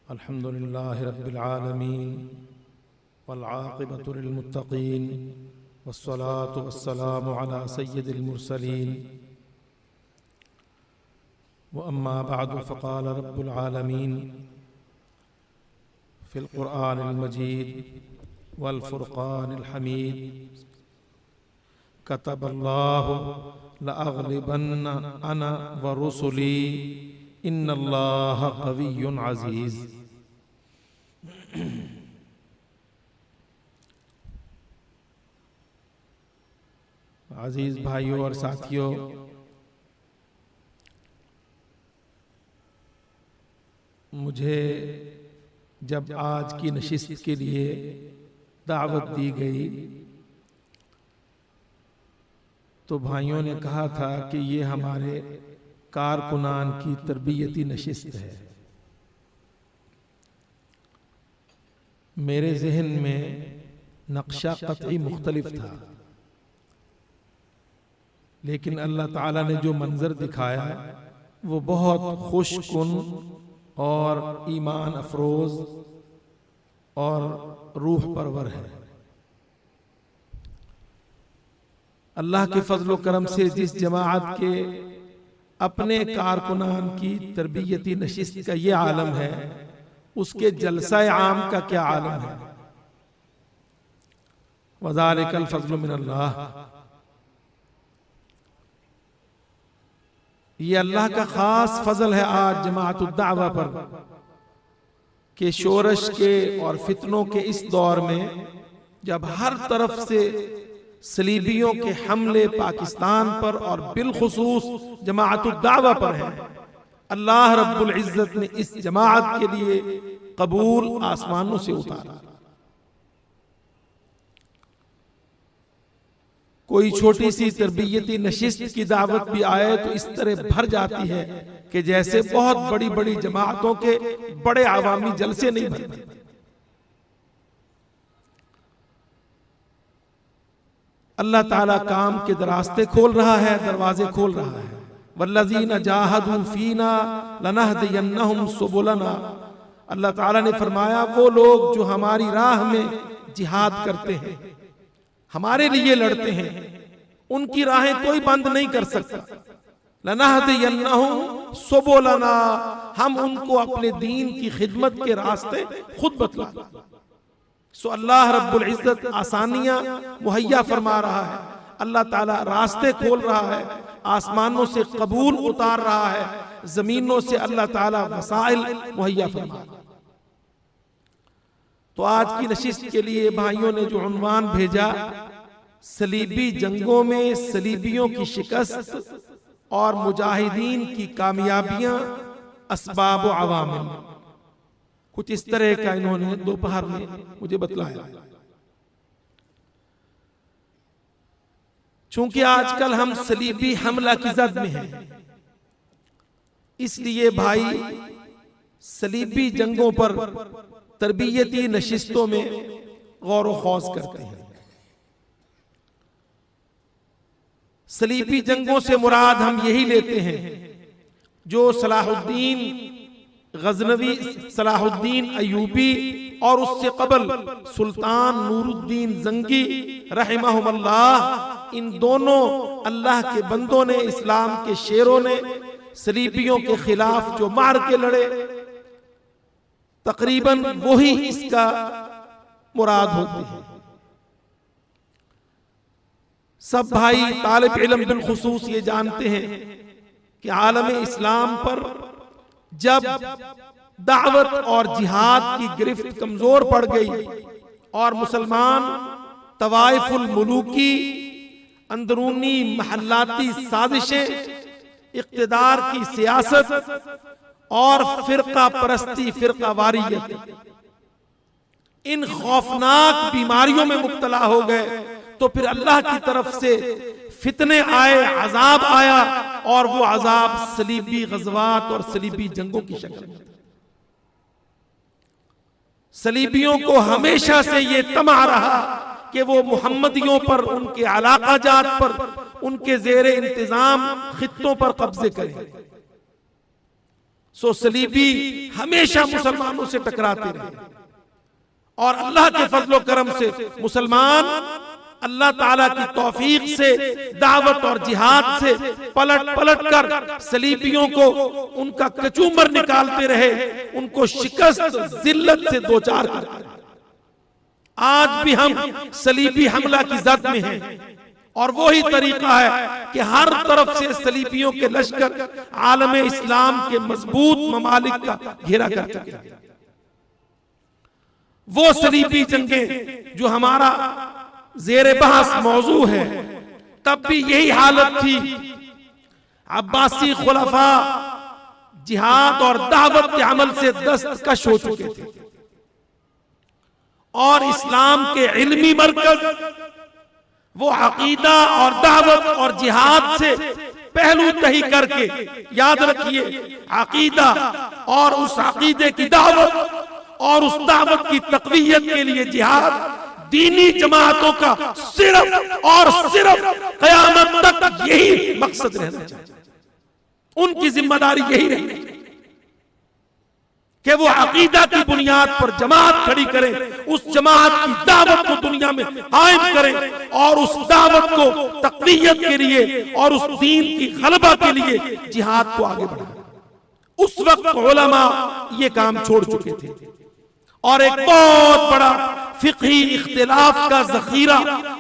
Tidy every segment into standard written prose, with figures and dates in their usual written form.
अल्हम्दुलिल्लाहि रब्बिल आलमीन वल आक़िबतु लिल मुत्तक़ीन वस्सलातु वस्सलामु अला सय्यिदिल मुरसलीन व अम्मा बअदु फ़क़ाल रब्बुल आलमीन फ़िल क़ुरआनिल मजीद वल फ़ुरक़ानिल हमीद कतबल्लाहु लअग़लिबन्ना अना व रुसुली इन्नल्लाहा क़विय्युन अज़ीज़। अजीज भाइयों और साथियों, मुझे जब आज की नशिस्त के लिए दावत दी गई तो भाइयों ने कहा था कि ये हमारे कारकुनान की तरबियती नशिस्त है। मेरे जहन में नक्शा कतई मुख्तलिफ था, लेकिन अल्लाह ताला ने जो मंजर दिखाया वो बहुत खुशकुन और ईमान अफरोज और रूह परवर है। अल्लाह के फजल करम से जिस जमाअत के अपने कारकुनान की तरबियती नशिस्त का ये आलम है, उसके जलसा आम का क्या आलम है। वज़ालिकल फज़्लु मिनल्लाह, ये अल्लाह का खास फजल है आज जमाअतुद दावा पर कि शोरश के और फितनों के इस दौर में जब हर तरफ से सलीबियों के हमले पाकिस्तान पर और बिलखुसूस जमाअतुद दावा पर है, अल्लाह रब्बुल इज्जत ने इस जमाअत के लिए कबूल आसमानों से उतारा। कोई छोटी सी तरबियती नशिस्त की दावत भी आए तो इस तरह भर जाती है कि जैसे बहुत बड़ी बड़ी जमाअतों के बड़े आवामी जलसे नहीं भरते। अल्लाह ताला काम के रास्ते खोल रहा है, दरवाजे खोल रहा है। वल्लज़ीना जाहदू फीना लनहदियन्नहुम सुबुलना, अल्लाह ताला ने फरमाया वो लोग जो हमारी राह में जिहाद करते हैं, हमारे लिए लड़ते हैं, उनकी राहें कोई बंद नहीं कर सकता। लनहदियन्नहुम सुबुलना, हम उनको अपने दीन की खिदमत के रास्ते खुद बतला। सो अल्लाह रब्बुल इज्जत आसानियां मुहैया फरमा रहा है, अल्लाह ताला रास्ते खोल रहा है, आसमानों से कबूल उतार रहा है, जमीनों से अल्लाह ताला वसाइल मुहैया फरमा रहा है। तो आज की नशिस्त के लिए भाइयों ने जो उन्वान भेजा, सलीबी जंगों में सलीबियों की शिकस्त और मुजाहिदीन की कामयाबियां असबाब व अवामिल, कुछ इस तरह का इन्होंने दोपहर में मुझे बतलाया। चूंकि आजकल हम सलीबी हमला की जद में हैं, इसलिए भाई सलीबी जंगों पर तरबियती नशिस्तों में गौर व खौज करते हैं। सलीबी जंगों से मुराद हम यही लेते हैं जो सलाहुद्दीन गजनवी, सलाहुद्दीन अयूबी और उससे कबल सुल्तान नूरुद्दीन जंगी रहमहुमुल्लाह, इन दोनों अल्लाह के बंदों ने, इस्लाम के शेरों ने सलीबियों के खिलाफ जो मार के लड़े, तकरीबन वही इसका मुराद होते हैं। सब भाई तालिब इल्म बिलखुसूस ये जानते हैं कि आलम इस्लाम पर जब दावत और जिहाद की गिरफ्त कमजोर पड़ गई और मुसलमान तवाइफुल मुलूकी, अंदरूनी महल्लाती साजिशें, इक़्तिदार की सियासत और फिरका परस्ती, फिरका वारियत, इन खौफनाक बीमारियों में मुब्तला हो गए तो फिर अल्लाह की तरफ से फितने आए, अजाब आया, और वो अजाब सलीबी गज़वात और सलीबी जंगों की शक्ल में। सलीबियों को हमेशा से ये तमा रहा कि वो मुहम्मदियों पर, उनके अलाका जात पर, उनके जेरे इंतजाम खित्तों पर कब्जे करें। सो सलीबी हमेशा मुसलमानों से टकराते रहे। और अल्लाह के फजलो करम से मुसलमान अल्लाह ताला की तौफीक से दावत और जिहाद से पलट पलट कर सलीबियों को उनका कचूमर निकालते रहे, उनको शिकस्त जिल्लत से दो चार करते रहे। आज भी हम सलीबी हमला की जद में हैं और वो ही तरीका है कि हर तरफ से सलीबियों के लश्कर आलम इस्लाम के मजबूत ममालिक का घेरा कर चुके हैं। वो सलीबी जंगें जो हमारा जेर बहस मौजू है, तब भी यही हालत थी। अब्बासी खुलफा जिहाद और दावत के अमल से दस्तकश हो चुके थे और इस्लाम के इल्मी मरकज वो अकीदा और दावत और जिहाद से पहलू तही करके, याद रखिए, अकीदा और उस अकीदे की दावत और उस दावत की तक़वियत के लिए जिहाद दीनी जमातों का सिर्फ और सिर्फ क़यामत तक यही मकसद रहना चाहिए। उनकी जिम्मेदारी यही रहनी चाहिए कि वो अकीदा की बुनियाद पर जमात खड़ी करें, उस जमात की दावत को दुनिया में कायम करें और उस दावत को तक़वियत के लिए और उस दीन की गलबा के लिए जिहाद को आगे बढ़ाएं। उस वक्त उलमा ये काम छोड़ चुके थे और एक बहुत बड़ा फिक़ही इख्तिलाफ का जखीरा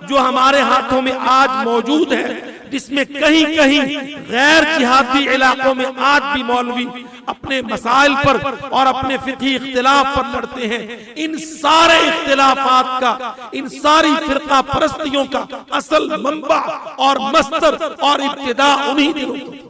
जो हमारे हाथों में आज मौजूद है, जिसमें कहीं कहीं गैर जिहादी इलाकों में आज भी मौलवी अपने मसाइल पर और अपने फिक़ही इख्तिलाफ पर लड़ते हैं। इन सारे इख्तिलाफात का, इन सारी फिरका परस्तियों का असल मंबा और मस्तर और इब्तिदा उन्हीं दिनों की।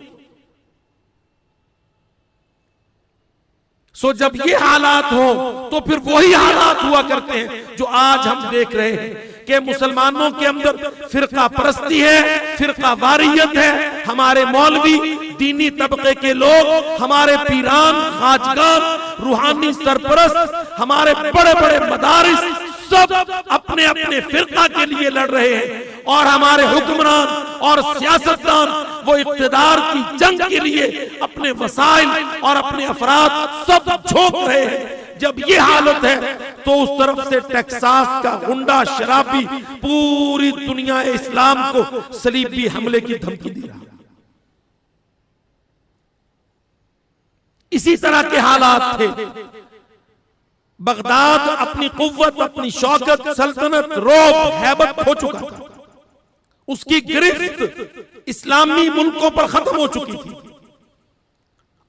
सो जब ये हालात हो तो फिर वही हालात हुआ करते हैं जो आज हम देख रहे हैं कि मुसलमानों के अंदर फिरका परस्ती है, फिरका वारियत है। हमारे मौलवी, दीनी तबके के लोग, हमारे पीरान, खाजगान, रूहानी सरपरस्त, हमारे बड़े बड़े मदारिस सब अपने अपने फिरका के लिए लड़ रहे हैं और हमारे हुक्मरान और सियासतदान वो इक़्तिदार की जंग के लिए अपने वसाइल और अपने अफराद सब झोंक रहे हैं। जब ये हालत है तो उस तरफ से टेक्सास का गुंडा शराबी पूरी दुनिया इस्लाम को सलीबी हमले की धमकी दे रहा। इसी तरह के हालात थे। बगदाद अपनी कुव्वत, अपनी शौकत, सल्तनत, रोब, हैबत खो चुका था। उसकी गिरफ्त इस्लामी मुल्कों पर खत्म हो चुकी थी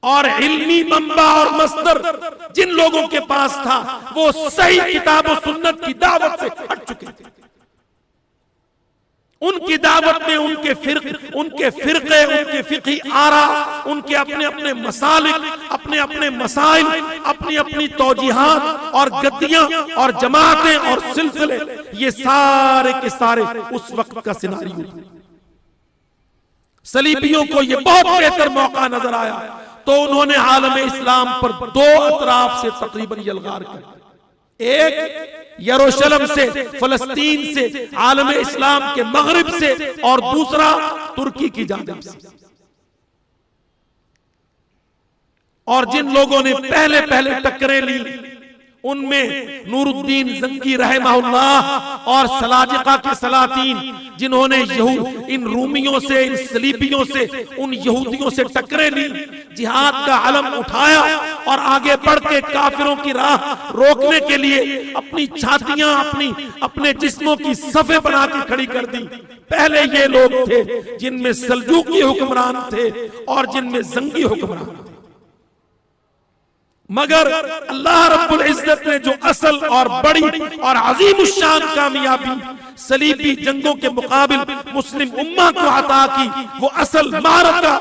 और इल्मी मंबा और मस्दर जिन लोगों के पास था वो सही किताब और सुन्नत की दावत से हट चुके थे। उनकी दावत में उनके फिरके, उनके फिक़ही आरा, उनके अपने अपने मसालिक, अपने अपने मसाइल, अपनी अपनी तौजीहात और गद्दियां और जमातें और सिलसिले, ये सारे के सारे उस वक्त का सिनारियो था। सलीबियों को ये बहुत बेहतर मौका नजर आया तो उन्होंने आलम इस्लाम पर दो अतराफ से तकरीबन यलगार किया। एक यरूशलेम से, फलस्तीन से, आलम इस्लाम के मगरिब से और दूसरा तुर्की की जानिब से। और जिन लोगों ने पहले पहले टक्करें ली उनमें नूरुद्दीन जंगी रहमहुल्लाह और सलाजिका के सलातीन, जिन्होंने इन रूमियों से, इन सलीबियों से, उन यहूदियों से टक्करें ली, जिहाद का अलम उठाया और आगे बढ़ के काफिरों की राह रोकने के लिए अपनी छातियां, अपने जिस्मों की सफ़े बना के खड़ी कर दी। पहले ये लोग थे जिनमें सल्जूकी हुक्मरान थे और जिनमें जंगी हुक्मरान थे। मगर अल्लाह रब्बुल इज्जत ने जो असल और बड़ी और अजीमुश्शान कामयाबी सलीबी जंगों के मुकाबिल मुस्लिम उम्मा को अता की, वो असल मारका,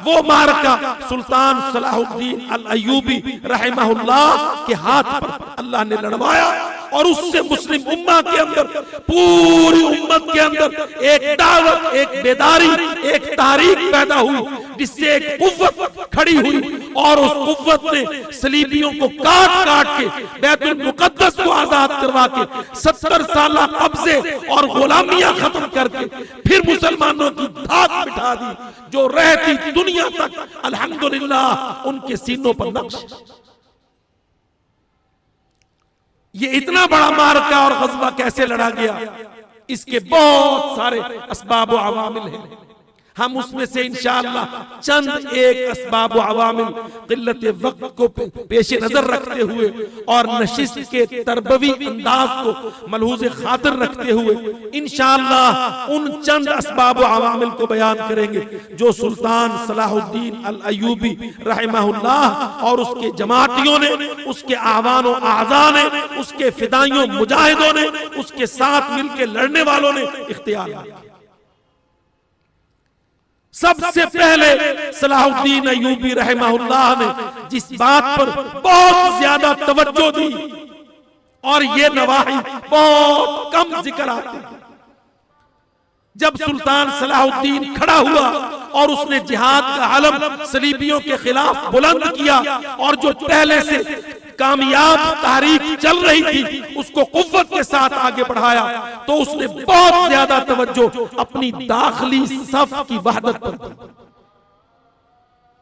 वो मारका सुल्तान सलाहुद्दीन अल अय्यूबी रहमहुल्लाह के हाथ पर अल्लाह ने लड़वाया और उससे मुस्लिम उम्मा के अंदर, पूरी उम्मत के अंदर एक दावत, एक बेदारी, एक तारीख पैदा हुई जिससे एक कुव्वत खड़ी हुई और उस कुव्वत ने सलीबियों को काट काट के बैतुल मुकद्दस को आजाद करवा के 70 साल कब्जे और गुलामियां खत्म करके फिर मुसलमानों की धाक बिठा दी जो रहती दुनिया तक अल्हम्दुलिल्लाह उनके सीनों पर नक्श। ये इतना बड़ा मार्का और गज़वा कैसे लड़ा गया, इसके बहुत सारे असबाब व अवामिल हैं। हम उसमें से इंशाअल्लाह चंद एक असबाब व अवामिल क़िल्लत वक्त को पेश नजर रखते हुए और नशिस्त के तरबवी अंदाज को मलहूज़ खातिर रखते हुए इंशाअल्लाह उन चंद असबाब व अवामिल को बयान करेंगे जो सुल्तान सलाहुद्दीन अल अय्यूबी रहमहुल्लाह और उसके जमातियों ने, उसके आवान व आज़ा ने, उसके फिदाइयों मुजाहिदों ने, उसके साथ मिलकर लड़ने वालों ने इख्तियार किया। सबसे पहले सलाहुद्दीन अय्यूबी रहमहुल्लाह ने जिस बात पर बहुत ज्यादा तवज्जो दी, और ये नवाही बहुत कम जिक्र आते हैं, जब सुल्तान सलाहुद्दीन खड़ा हुआ और उसने जिहाद का अलम सलीबियों के खिलाफ बुलंद किया, और जो पहले से कामयाब तारीख चल रही थी उसको कुव्वत के साथ आगे बढ़ाया, तो उसने बहुत ज्यादा तवज्जो अपनी दाखिली सफ की वहदत पर दी।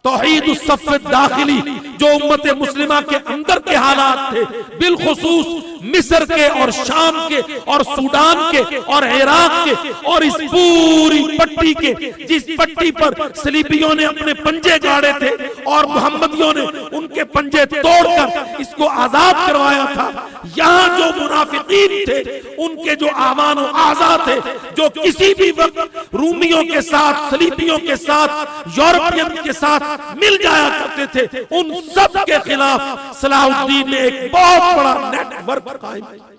तौहीद सफ दाखिली जो उम्मत मुस्लिमा के अंदर के हालात थे, बिलखुसूस मिस्र के और शाम के और सूडान के और इराक के और इस पूरी पट्टी के, जिस पट्टी पर सलीबियों ने अपने पंजे गाड़े थे और मोहम्मदियों ने उनके पंजे तोड़कर इसको आजाद करवाया था, यहाँ जो मुनाफिकीन थे, उनके जो आवान और आज़ा थे, जो किसी भी वक्त रूमियों के साथ, सलीबियों के साथ, यूरोपियन के साथ मिल जाया करते थे, उन सब के खिलाफ सलाहुद्दीन ने एक बहुत बड़ा नेटवर्क कायम किया,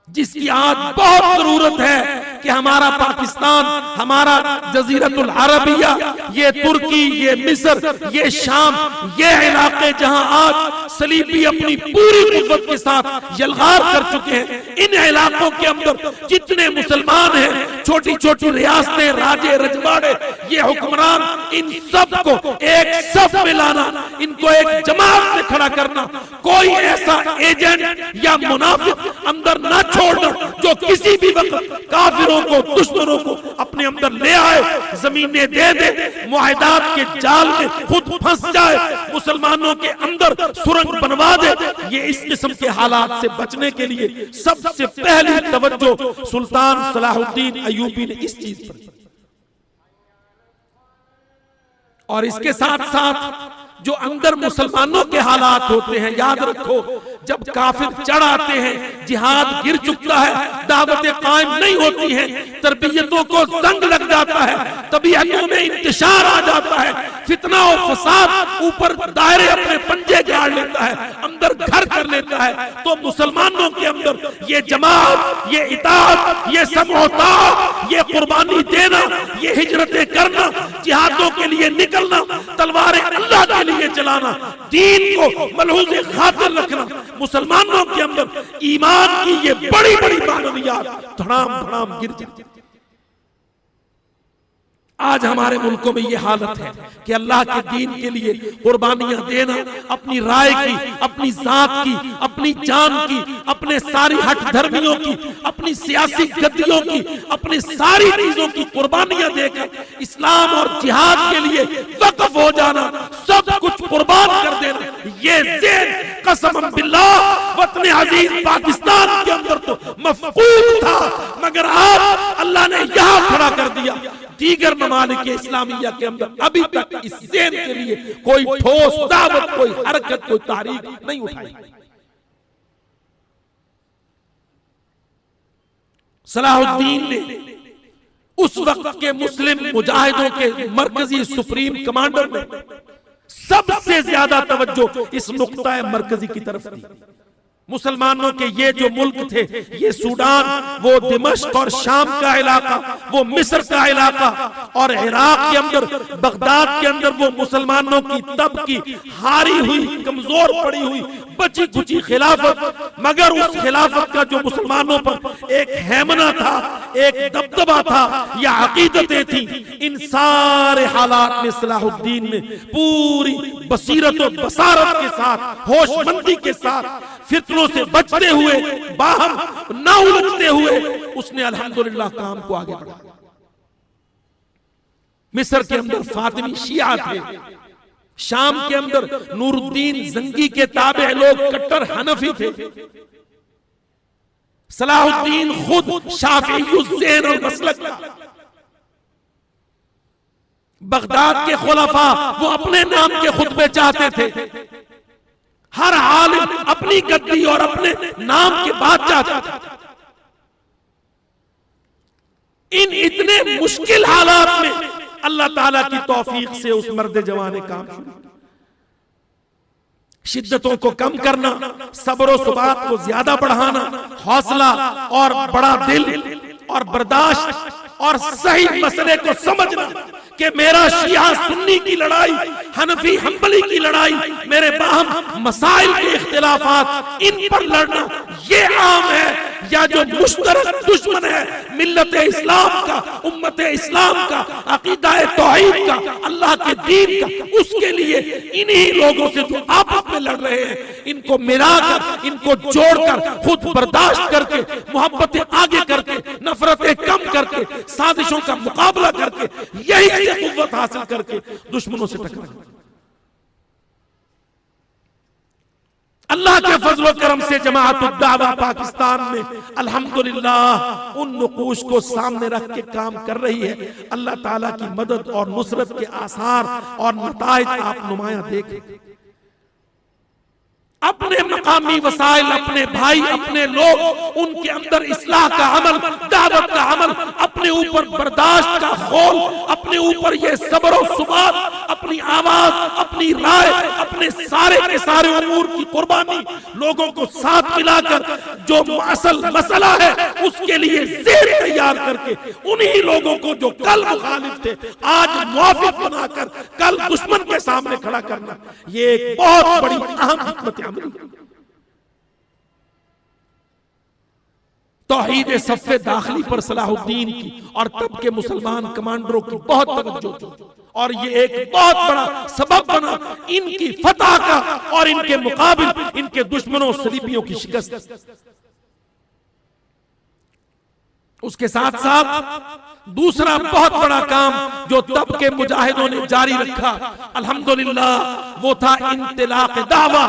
जिसकी आज बहुत जरूरत है कि हमारा पाकिस्तान, हमारा जजीरतुल अरबिया, ये तुर्की, ये मिस्र, ये शाम, ये इलाके जहां आज सलीबी अपनी पूरी कुव्वत के साथ यलगार कर चुके हैं, इन इलाकों के अंदर जितने मुसलमान हैं, छोटी छोटी रियासतें, राजे, रजवाड़े, ये हुक्मरान, इन सब को एक सफ में लाना, इनको एक जमात में खड़ा करना, कोई ऐसा एजेंट या मुनाफिक अंदर न छोड़ना जो किसी भी वक्त काफिरों को, दुश्मनों को अपने अंदर ले आए, जमीनें दे दे, मुआहिदात के जाल में खुद फंस जाए, मुसलमानों के अंदर सुरंग बनवा दे। ये इस किस्म के हालात से बचने के लिए सबसे पहली तवज्जो सुल्तान सलाहुद्दीन अय्यूबी ने इस चीज पर, और इसके साथ साथ जो अंदर मुसलमानों के हालात होते हैं, याद रखो, जब काफिर चढ़ आते हैं, जिहाद गिर चुकता है, दावतें कायम नहीं होती हैं, तरबियतों को जंग लग जाता है, तबीयतों में इंतशार आ जाता है, फितना और फसाद ऊपर दायरे अपने पंजे गाड़ लेता है, अंदर घर कर लेता है, तो मुसलमानों के अंदर ये जमात, ये इताअत, ये समझौता, ये कुर्बानी देना, ये हिजरतें करना, जिहादों के लिए निकलना, तलवारें अल्लाह के लिए चलाना, दीन को मलहूज़ खातिर रखना, मुसलमानों के अंदर ईमान की ये बड़ी बड़ी मानवियात धड़ाम धड़ाम गिर जाती। आज हमारे मुल्कों में ये हालत है कि अल्लाह के दीन के लिए कुर्बानियां देना, अपनी राय की, अपनी जात की, अपनी जान की, अपने सारी हट धर्मियों की, अपनी सियासी गद्दियों की, अपनी सारी चीजों की कुर्बानियां देकर इस्लाम और जिहाद के लिए वक्फ हो जाना, सब कुछ कुर्बान कर देना, ये ज़ेन कसम बिल्लाह वतन अजीज पाकिस्तान के अंदर तो मफकूद था, मगर आज अल्लाह ने यहां खड़ा कर दिया। दीगर ममालिक इस्लामिया के अंदर अभी तक इस ज़ेन के लिए कोई ठोस दावत, कोई हरकत, कोई तारीख नहीं उठाई। सलाहुद्दीन ने उस वक्त के मुस्लिम मुजाहिदों के मरकजी सुप्रीम कमांडर ने सबसे ज्यादा तवज्जो इस नुक्ता मरकजी की तरफ दी। मुसलमानों के ये जो मुल्क थे, ये सूडान, वो दिमश्क और शाम का इलाका, वो मिस्र का इलाका और इराक के अंदर, बगदाद के अंदर वो मुसलमानों की तब की हारी हुई, कमजोर पड़ी हुई, बची कुची खिलाफत, मगर उस खिलाफत का जो मुसलमानों पर एक हैमना था, एक दबदबा था, या अकीदतें थी, इन सारे हालात में सलाहुद्दीन ने पूरी बसीरत और बसारत के साथ, होशमंदी के साथ, फितनों से बचते हुए, बाहम न उलझते हुए, उसने अल्हम्दुलिल्लाह काम को आगे बढ़ाया। मिस्र के अंदर फातिमी शिया थे, शाम के अंदर नूरुद्दीन जंगी के ताबे लोग कट्टर हनफी थे। सलाहुद्दीन खुद शाफियुज़्ज़हन और मसलक था। बगदाद के खुलफा वो अपने नाम के खुतबे चाहते थे। हर आलिम अपनी गद्दी और अपने नाम के बाद चाहता था। इन इतने मुश्किल हालात में अल्लाह ताला की तौफीक से उस मर्द जवान ने काम शुरू, शिद्दतों को कम करना, सब्र और सुबात को ज्यादा बढ़ाना, हौसला और बड़ा दिल और बर्दाश्त और सही मसले को समझना कि मेरा शिया सुन्नी की लड़ाई, हनफी हंबली की लड़ाई, मेरे बाहम मसाइल के इख्तिलाफात, इन पर लड़ना ये आम है, या जो मुश्तरक दुश्मन है मिल्लत इस्लाम का, उम्मत इस्लाम का, अकीदा तौहीद का, अल्लाह के दीन का, उसके लिए इन्हीं लोगों से जो आपस में लड़ रहे हैं, इनको मिलाकर, इनको जोड़कर, खुद बर्दाश्त करके, मोहब्बतें आगे करके, नफरतें कम करके, साजिशों का मुकाबला करके, यही कुव्वत हासिल करके दुश्मनों से टकराना। अल्लाह के फजल करम से जमाअतुद दावा पाकिस्तान में अल्हम्दुलिल्लाह उन नुकूश को सामने रख के काम कर रही है। अल्लाह ताला की मदद और नुसरत के आसार और नताइज आप नुमाया देखें। अपने मकामी वसाइल, अपने भाई, अपने लोग, उनके अंदर इस्लाह का अमल, दावत का अमल, अपने ऊपर बर्दाश्त का खौल, अपने ऊपर ये सब्र और सुबात, अपनी आवाज, अपनी राय, अपने सारे के सारे उमूर की कुर्बानी, लोगों को साथ मिलाकर जो असल मसला है उसके लिए ज़ेर तैयार करके उन्हीं लोगों को जो कल मुखालिफ थे आज मुवाफिक बनाकर कल दुश्मन के सामने खड़ा करना, ये एक बहुत बड़ी अहम हिकमत अमली। तौहीद सफ़े दाखिली पर सलाहुद्दीन की और तब के मुसलमान कमांडरों की बहुत तवज्जो थी और ये एक बहुत बड़ा सबब बना इनकी फतह का और इनके मुकाबिल इनके दुश्मनों सलीबियों की शिकस्त। उसके साथ साथ दूसरा बहुत बड़ा काम जो तब के मुजाहिदों ने जारी रखा अल्हम्दुलिल्लाह वो था इंतिलाक दावा।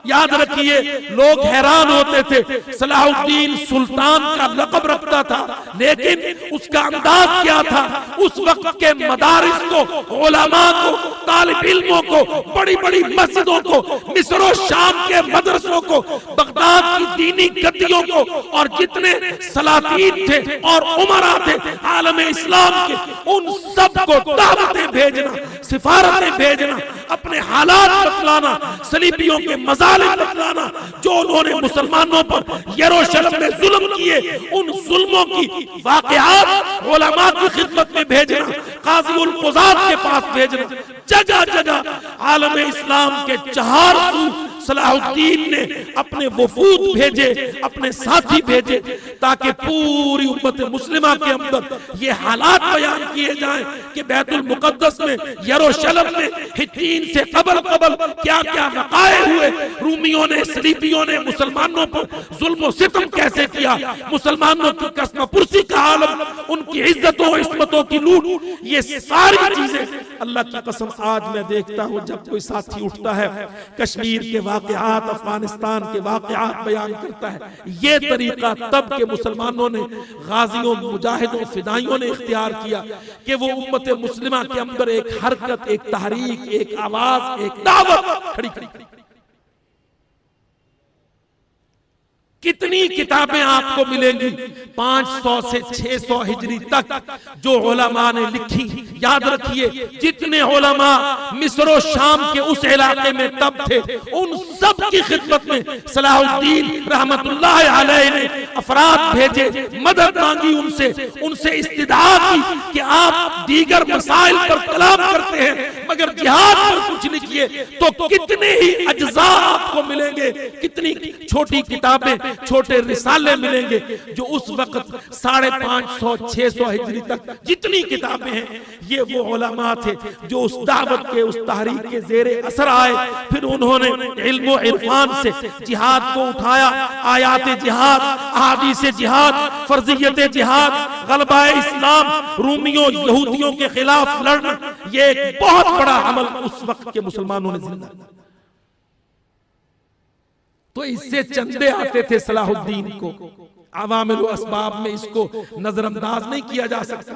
याद रखिए, लोग हैरान होते थे, सलाहुद्दीन सुल्तान का लक़ब रखता था लेकिन उसका अंदाज क्या था, उस वक्त के मदारिस को, उलमा को, तालिब इल्मों को, बड़ी बड़ी मस्जिदों को, मिस्र और शाम के मदरसों को, बगदाद की दीनी गद्दियों को और जितने सलातीन थे और उमरा थे आलम इस्लाम के, उन सब को दावतें भेजना, सिफारतें भेजना, अपने हालात बतलाना, सलीबियों के मजालिम बतलाना, जो उन्होंने मुसलमानों पर यरूशलेम में जुल्म किए, उन जुल्मों की वाक़यात उलमा की खिदमत में भेजना, काज़ी उल क़ुज़ात के पास भेजना, जगह जगह आलम इस्लाम के 400 सलाहुद्दीन ने अपने वफूद भेजे, अपने साथी भेजे ताकि पूरी उम्मत मुस्लिमा के अंदर ये हालात बयान किए जाएं कि बैतुल मुक़द्दस में, यरूशलेम में हित्तीन से कबल क्या क्या वक़ाए हुए, रूमियों ने, सलीबियों ने मुसलमानों पर जुल्म सितम कैसे किया, मुसलमानों की कसमपुरसी का आलम, उनकी इज्जतों इस्मतों की लूट, ये सारी चीजें अल्लाह की कसम आज मैं देखता हूं जब कोई साथी उठता है कश्मीर के वाक़यात, अफगानिस्तान के वाक़यात बयान करता है, ये तरीका तब के मुसलमानों ने, गाजियों, मुजाहिदों, फिदाइयों ने इख्तियार किया कि वो उम्मत मुस्लिमा के अंदर एक हरकत, एक तहरीक, एक आवाज, एक दावत खड़ी की। कितनी किताबें आपको मिलेंगी 500 से 600 हिजरी तक जो उलमा ने लिखी। याद रखिए, जितने उलमा मिस्र और शाम के उस इलाके में तब थे, उन सब की खिदमत में सलाहुद्दीन रहमतुल्लाह अलैह ने अफराद भेजे, मदद मांगी उनसे इस्तिदा की कि आप दीगर मसाइल पर कलाम करते हैं मगर जिहाद पर कुछ लिखिए। तो कितने ही अज्जा आपको मिलेंगे, कितनी छोटी किताबें छोटे रिसाले मिलेंगे जो उस वक्त 550-600 हिजरी तक जितनी किताबें हैं, ये वो उलमा थे जो उस दावत के, उस तहरीक के ज़ेरे असर आए। फिर उन्होंने इल्म व इरफान से जिहाद को उठाया, आयात जिहाद, अहादीस जिहाद, फर्जियत जिहाद, गलबा इस्लाम, रूमियों यहूदियों के खिलाफ लड़ना, ये एक बहुत बड़ा अमल उस वक्त के मुसलमानों ने जिंदा। तो इससे चंदे आते थे सलाहुद्दीन को, अवामिल व असबाब में इसको नजरअंदाज नहीं किया जा सकता।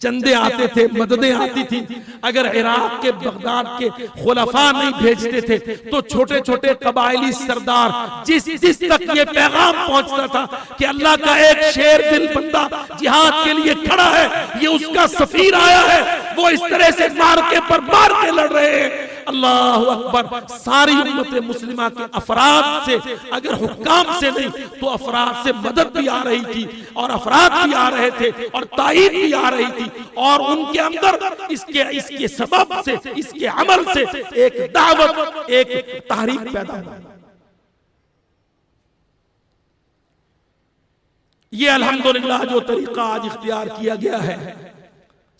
चंदे आते थे, मददें आती थी। अगर इराक के, बगदाद के खुलफा नहीं भेजते थे तो छोटे छोटे कबायली सरदार, जिस तक ये पैगाम पहुंचता था कि अल्लाह का एक शेर दिल बंदा जिहाद के लिए खड़ा है, ये उसका सफीर आया है, वो इस तरह से मार्के पर मार के लड़ रहे हैं, अल्लाह अकबर। सारी उम्मत मुस्लिमा के अफराद से, अगर हुक्काम से नहीं तो अफराद से मदद भी आ रही थी, और अफराद भी आ रहे थे, और ताईद भी आ रही थी, और उनके अंदर इसके सबब से, इसके अमल से एक दावत, एक तहरीक पैदा हुई। ये अल्हम्दुलिल्लाह जो तरीका आज इख्तियार किया गया है,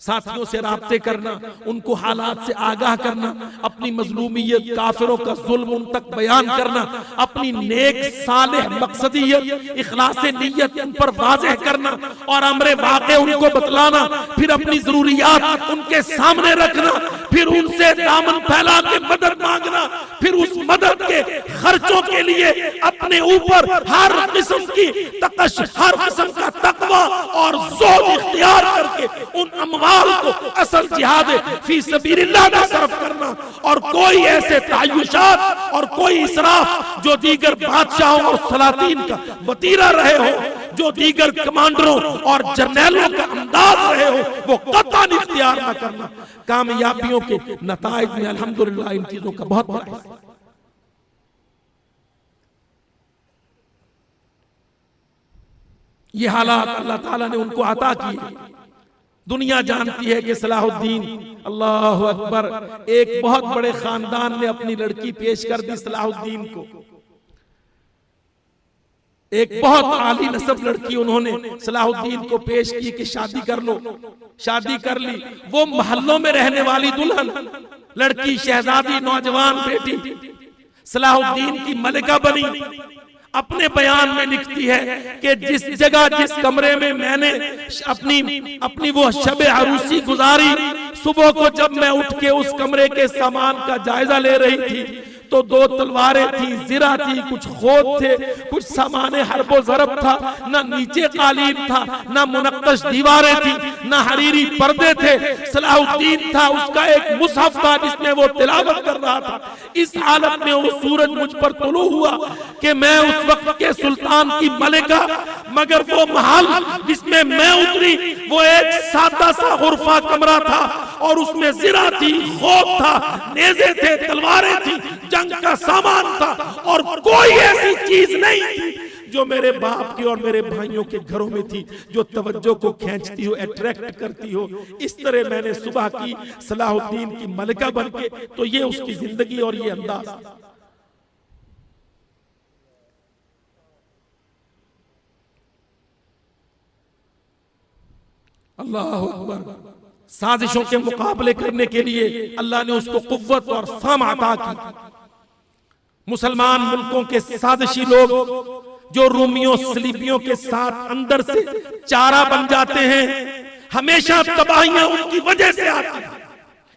साथियों से राब्ते करना, उनको हालात से आगाह करना, अपनी मजलूमियत, काफिरों का जुल्म उन तक बयान करना, अपनी नेक सालेह मकसदियत, इखलास नियत उन पर वाज़ेह करना, और अमरे वाक़े उनको बतलाना, फिर अपनी जरूरियात उनके सामने रखना, फिर उनसे दामन फैला के मदद मांगना, फिर उस मदद के खर्चों के लिए अपने ऊपर हर किस्म की तकश, हर किस्म का तकवा और ज़ोर इख्तियार करके उन अमवाल को असल जिहाद फी सबीलिल्लाह में सर्फ करना, और कोई ऐसे तायुशात और कोई इसराफ जो दीगर बादशाहों और सलातीन का वतीरा रहे हो, जो दीगर कमांडरों और जर्नैलों का अंदाज रहे हो, वो कतई इख्तियार न करना। कामयाबियों के नताइज में अल्हम्दुलिल्लाह इन चीजों का बहुत बड़ा हिस्सा। ये हालात अल्लाह ताला ने उनको अता किए। दुनिया जानती है कि सलाहुद्दीन, अल्लाह अकबर, एक बहुत बड़े खानदान ने अपनी लड़की पेश कर दी सलाहुद्दीन को। एक बहुत आली नस्ब लड़की उन्होंने सलाहुद्दीन को पेश की कि शादी कर लो। शादी कर ली। वो महल्लों में रहने वाली दुल्हन लड़की, शहजादी, नौजवान बेटी सलाहुद्दीन की मलिका बनी। अपने बयान में लिखती है कि जिस जगह, जिस कमरे में मैंने अपनी वो शबे अरूसी गुजारी, सुबह को जब मैं उठ के उस कमरे के सामान का जायजा ले रही थी तो 2 तलवारें थी, जिरा थी, कुछ खोद थे, कुछ सामाने हरबो जरब था, ना नीचे कालीन था, ना मुनक्कश दीवारें थी, ना हरीरी पर्दे थे। सलाहुद्दीन था, उसका एक मुसहफ था जिसमें वो तिलावत कर रहा था। इस हालत में वो सूरज मुझ पर तुलू हुआ कि मैं उस वक्त के सुल्तान की मलिका, मगर वो महल जिसमें मैं उतरी वो एक सादा सा गुरफा कमरा था, और उसमें जिरा थी, खोद था, नेज़े थे, तलवारें थी, जंग का सामान था, और कोई ऐसी चीज नहीं थी जो मेरे बाप की और मेरे भाइयों के घरों में थी जो तवज्जो को खींचती हो, अट्रैक्ट करती हो। इस तरह मैंने सुबह की सलाहुद्दीन की मलिका बनके। तो ये उसकी जिंदगी और ये अंदाज। अल्लाह अकबर। साजिशों के मुकाबले करने के लिए अल्लाह ने उसको कुव्वत और फम अता की। मुसलमान मुल्कों के साजिशी लोग जो रूमियों, सलीबियों के साथ अंदर से चारा बन जाते हैं, हमेशा तबाहियां उनकी वजह से आती हैं।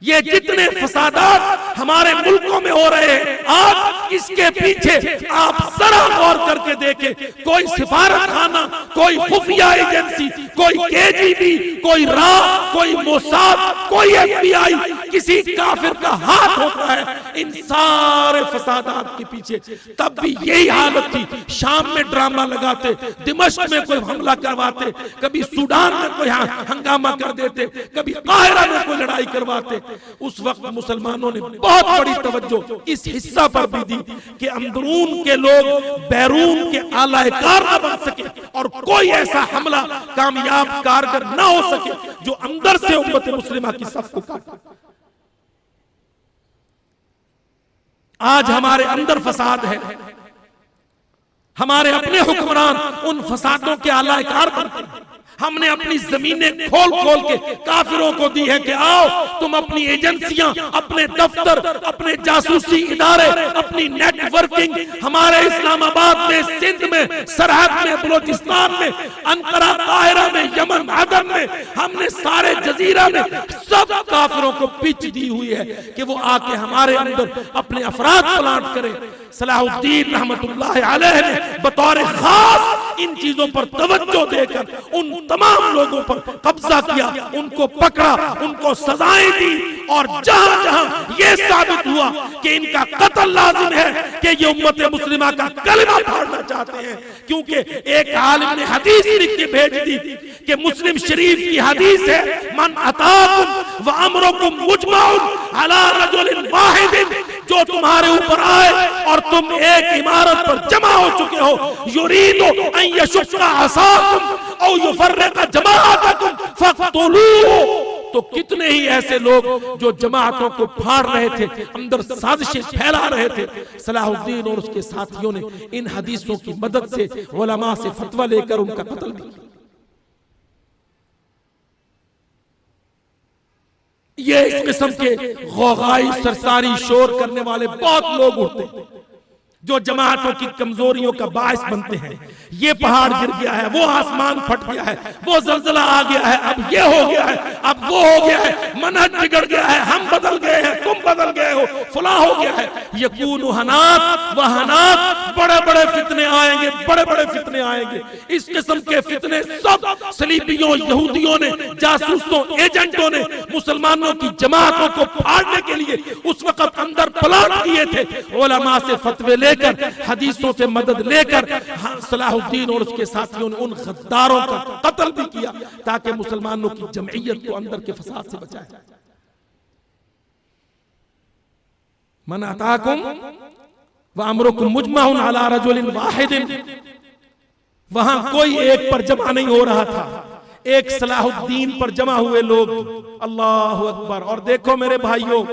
ये जितने फसादात हमारे मुल्कों में हो रहे हैं, आज इसके पीछे आप जरा गौर करके देखें, कोई सिफारत खाना, कोई खुफिया एजेंसी, कोई केजीबी, कोई रा, कोई मोसाद, कोई FBI, किसी काफिर का हाथ होता है इन सारे फसादात के पीछे। तब भी यही हालत थी। शाम में ड्रामा लगाते, दिमश्क में कोई हमला करवाते, कभी सूडान में कोई हंगामा कर देते, कभी काहिरा में कोई लड़ाई करवाते। उस वक्त मुसलमानों ने बहुत बड़ी तवज्जो इस हिस्सा पर भी दी कि अंदरून के लोग बैरून के आलाकार न बन सके, और कोई ऐसा हमला कामयाब कारगर न हो सके जो अंदर से उम्मत मुस्लिमा की सफ को काटे। आज हमारे अंदर फसाद है, हमारे अपने हुक्मरान उन फसादों के आलाकार बनते हैं। हमने अपनी जमीनें खोल खोल के काफिरों को दी है कि आओ तुम अपनी एजेंसियां, अपने दफ्तर, अपने जासूसी इदारे, अपनी नेटवर्किंग हमारे इस्लामाबाद में, सिंध में, सरहद में, बलोचिस्तान में, अंकारा, काहिरा में, यमन, अदन में, हमने सारे जजीरा में सब काफिरों को पिच दी हुई है कि वो आके हमारे अंदर अपने अफराद प्लांट करें। सलाहुद्दीन रहमतुल्लाह अलैह ने बतौर खास इन चीजों पर तवज्जो देकर उन तमाम लोगों पर कब्जा किया, उनको पकड़ा, उनको सजाएं दी, और जहां जहां यह साबित हुआ कि इनका कत्ल लाजिम है, कि ये उम्मत मुस्लिमा का कलमा फाड़ना चाहते हैं, क्योंकि एक आलिम ने हदीस लिख के भेज दी कि मुस्लिम शरीफ की हदीस है, मन अताकुम व अमरुकुम मुजमाउन अला रजुलिन वाहिदिन, जो तुम्हारे ऊपर आए और तुम एक इमारत पर जमा हो चुके हो, युरीदु अन यशुक्का असाकुम औ युफर्रिका जमाअतकुम फक्तुलूहु, तो कितने ही ऐसे लोग जो जमाअतों को फाड़ रहे थे, अंदर साजिशें फैला रहे थे। सलाहुद्दीन और उसके साथियों ने इन हदीसों की मदद से उलमा से फतवा लेकर उनका कत्ल किया। ये इस किस्म के गौगाई सरसारी शोर करने वाले बहुत लोग उठते हैं जो जमातों की कमजोरियों का बायस बनते हैं। ये पहाड़ गिर गया है, वो आसमान फट गया है, वो जलजला आ गया है, अब ये हो गया है, अब वो हो गया है, मनहज बिगड़ गया है, हम बदल गए हैं, तुम बदल गए हो, फला हो गया है। यकूनु हनात व हनात, बड़े बड़े फितने आएंगे, बड़े बड़े फितने आएंगे। इस किस्म के फितने सब सलीबियों, यहूदियों ने, जासूसों, एजेंटों ने मुसलमानों की जमातों को फाड़ने के लिए उस वक्त अंदर प्लान किए थे। उलमा से फतवे लेकर, हदीसों से मदद लेकर सलाहुद्दीन और उसके साथियों ने उन गद्दारों का कत्ल भी किया ताकि मुसलमानों की जमईयत को अंदर के फसाद से बचाए। मन अताकुम व अमरुकुम मुजमाउन अला रजुलिन वाहिदिन, वहां कोई एक पर जमा नहीं हो रहा था, एक सलाहुद्दीन पर जमा हुए लोग। अल्लाहु अकबर। और देखो मेरे भाइयों,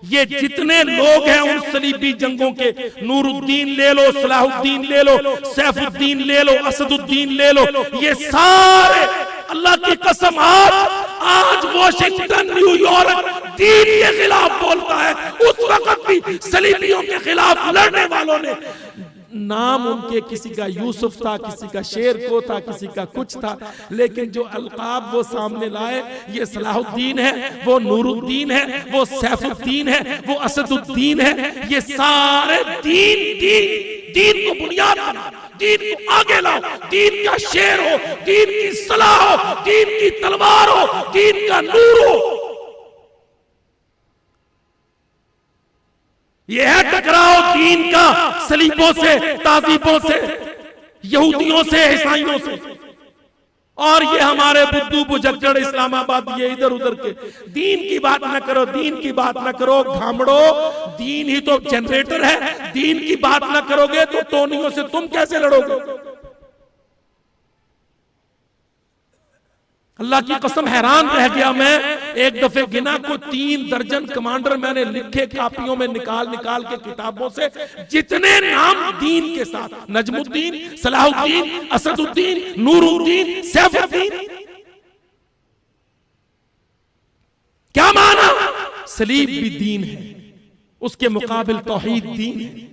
ये जितने लोग हैं उन सलीबी जंगों के, नूरुद्दीन ले लो, सलाहुद्दीन ले लो, सैफुद्दीन ले लो, असदुद्दीन ले लो, ये सारे अल्लाह की कसम आज वॉशिंगटन, न्यूयॉर्क दीन के खिलाफ बोलता है। उस वक्त भी सलीबियों के खिलाफ लड़ने वालों ने, नाम उनके किसी का यूसुफ था, किसी का शेर को था, किसी का कुछ था, लेकिन जो अलकाब वो सामने लाए, ये सलाहुद्दीन है, वो नूरुद्दीन है, वो सैफुद्दीन है, वो असदुद्दीन है। ये सारे दीन दीन दीन को बुनियाद बना, दीन को आगे लाओ, दीन का शेर हो, दीन की सलाह हो, दीन की तलवार हो, दीन का नूर हो। यह है टकराव दीन का सलीबों से, ताजीबों से, यहूदियों से, ईसाइयों से। और ये हमारे बुद्धू बुजक्कड़ इस्लामाबाद ये इधर उधर के, दीन की बात ना करो, दीन की बात ना करो, घामड़ो, दीन ही तो जनरेटर है। दीन की बात ना करोगे तो टोनियों से तुम कैसे लड़ोगे? अल्लाह की कसम हैरान रह गया मैं। एक दफे गिना को 3 दर्जन कमांडर मैंने लिखे कापियों में निकाल निकाल के किताबों से, जितने नाम दीन के साथ, नजमुद्दीन, सलाहुद्दीन, असदुद्दीन, नूरुद्दीन, सैफुद्दीन। क्या माना? सलीब भी दीन है, उसके मुकाबिल तौहीद दीन है।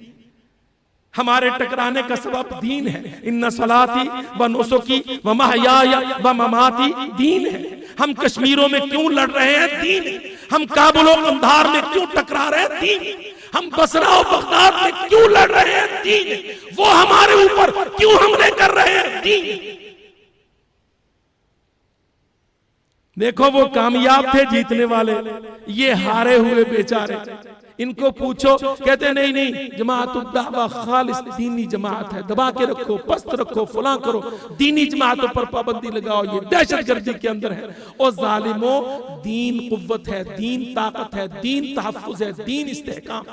हमारे टकराने का सबब दीन है। इन्ना सलाती व नुसुकी व महयाया व ममाती दीन है। हम कश्मीरों में क्यों लड़ रहे हैं? दीन है। हम काबुल और कंधार में क्यों टकरा रहे हैं? दीन है। हम बसरा और बगदाद में क्यों लड़ रहे हैं? दीन है। वो हमारे ऊपर क्यों हमले कर रहे हैं? दीन है। देखो वो कामयाब थे जीतने वाले, ये हारे हुए बेचारे। इनको पूछो, कहते नहीं नहीं, जमाअत-उद-दावा खालिस दीनी जमात है, दबा के रखो, पस्त रखो, फुला करो, दीनी जमातों पर पाबंदी लगाओ, ये दहशतगर्दी के अंदर है। और जालिमों, दीन कुव्वत है, दीन ताकत है, दीन तहफ्फुज है, दीन इस्तेहकाम।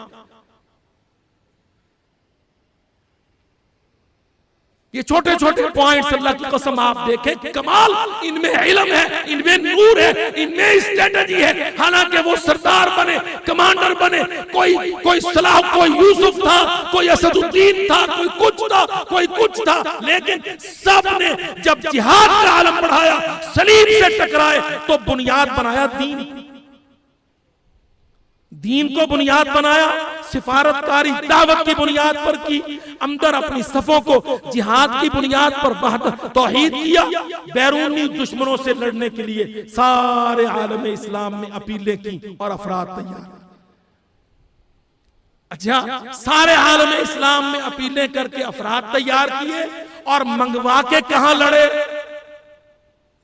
ये छोटे छोटे पॉइंट्स अल्लाह की कसम आप देखें, कमाल इनमें इल्म है, इनमें नूर है, इनमें स्ट्रेटजी है। हालांकि वो सरदार बने, कमांडर बने, कोई सलाह, कोई यूसुफ था, कोई असदुद्दीन था, कोई कुछ था, कोई कुछ था, लेकिन सब ने जब जिहाद का आलम बढ़ाया, सलीब से टकराए, तो बुनियाद बनाया दीन को बुनियाद बनाया, सिफारतकारी दावत की बुनियाद पर की, अंदर अपनी सफों को जिहाद की बुनियाद पर वहदत तौहीद किया, बैरूनी दुश्मनों से लड़ने के लिए सारे आलम इस्लाम में अपीलें की और अफराद तैयार। अच्छा, सारे आलम इस्लाम में अपीलें करके अफराद तैयार किए और मंगवा के कहां लड़े?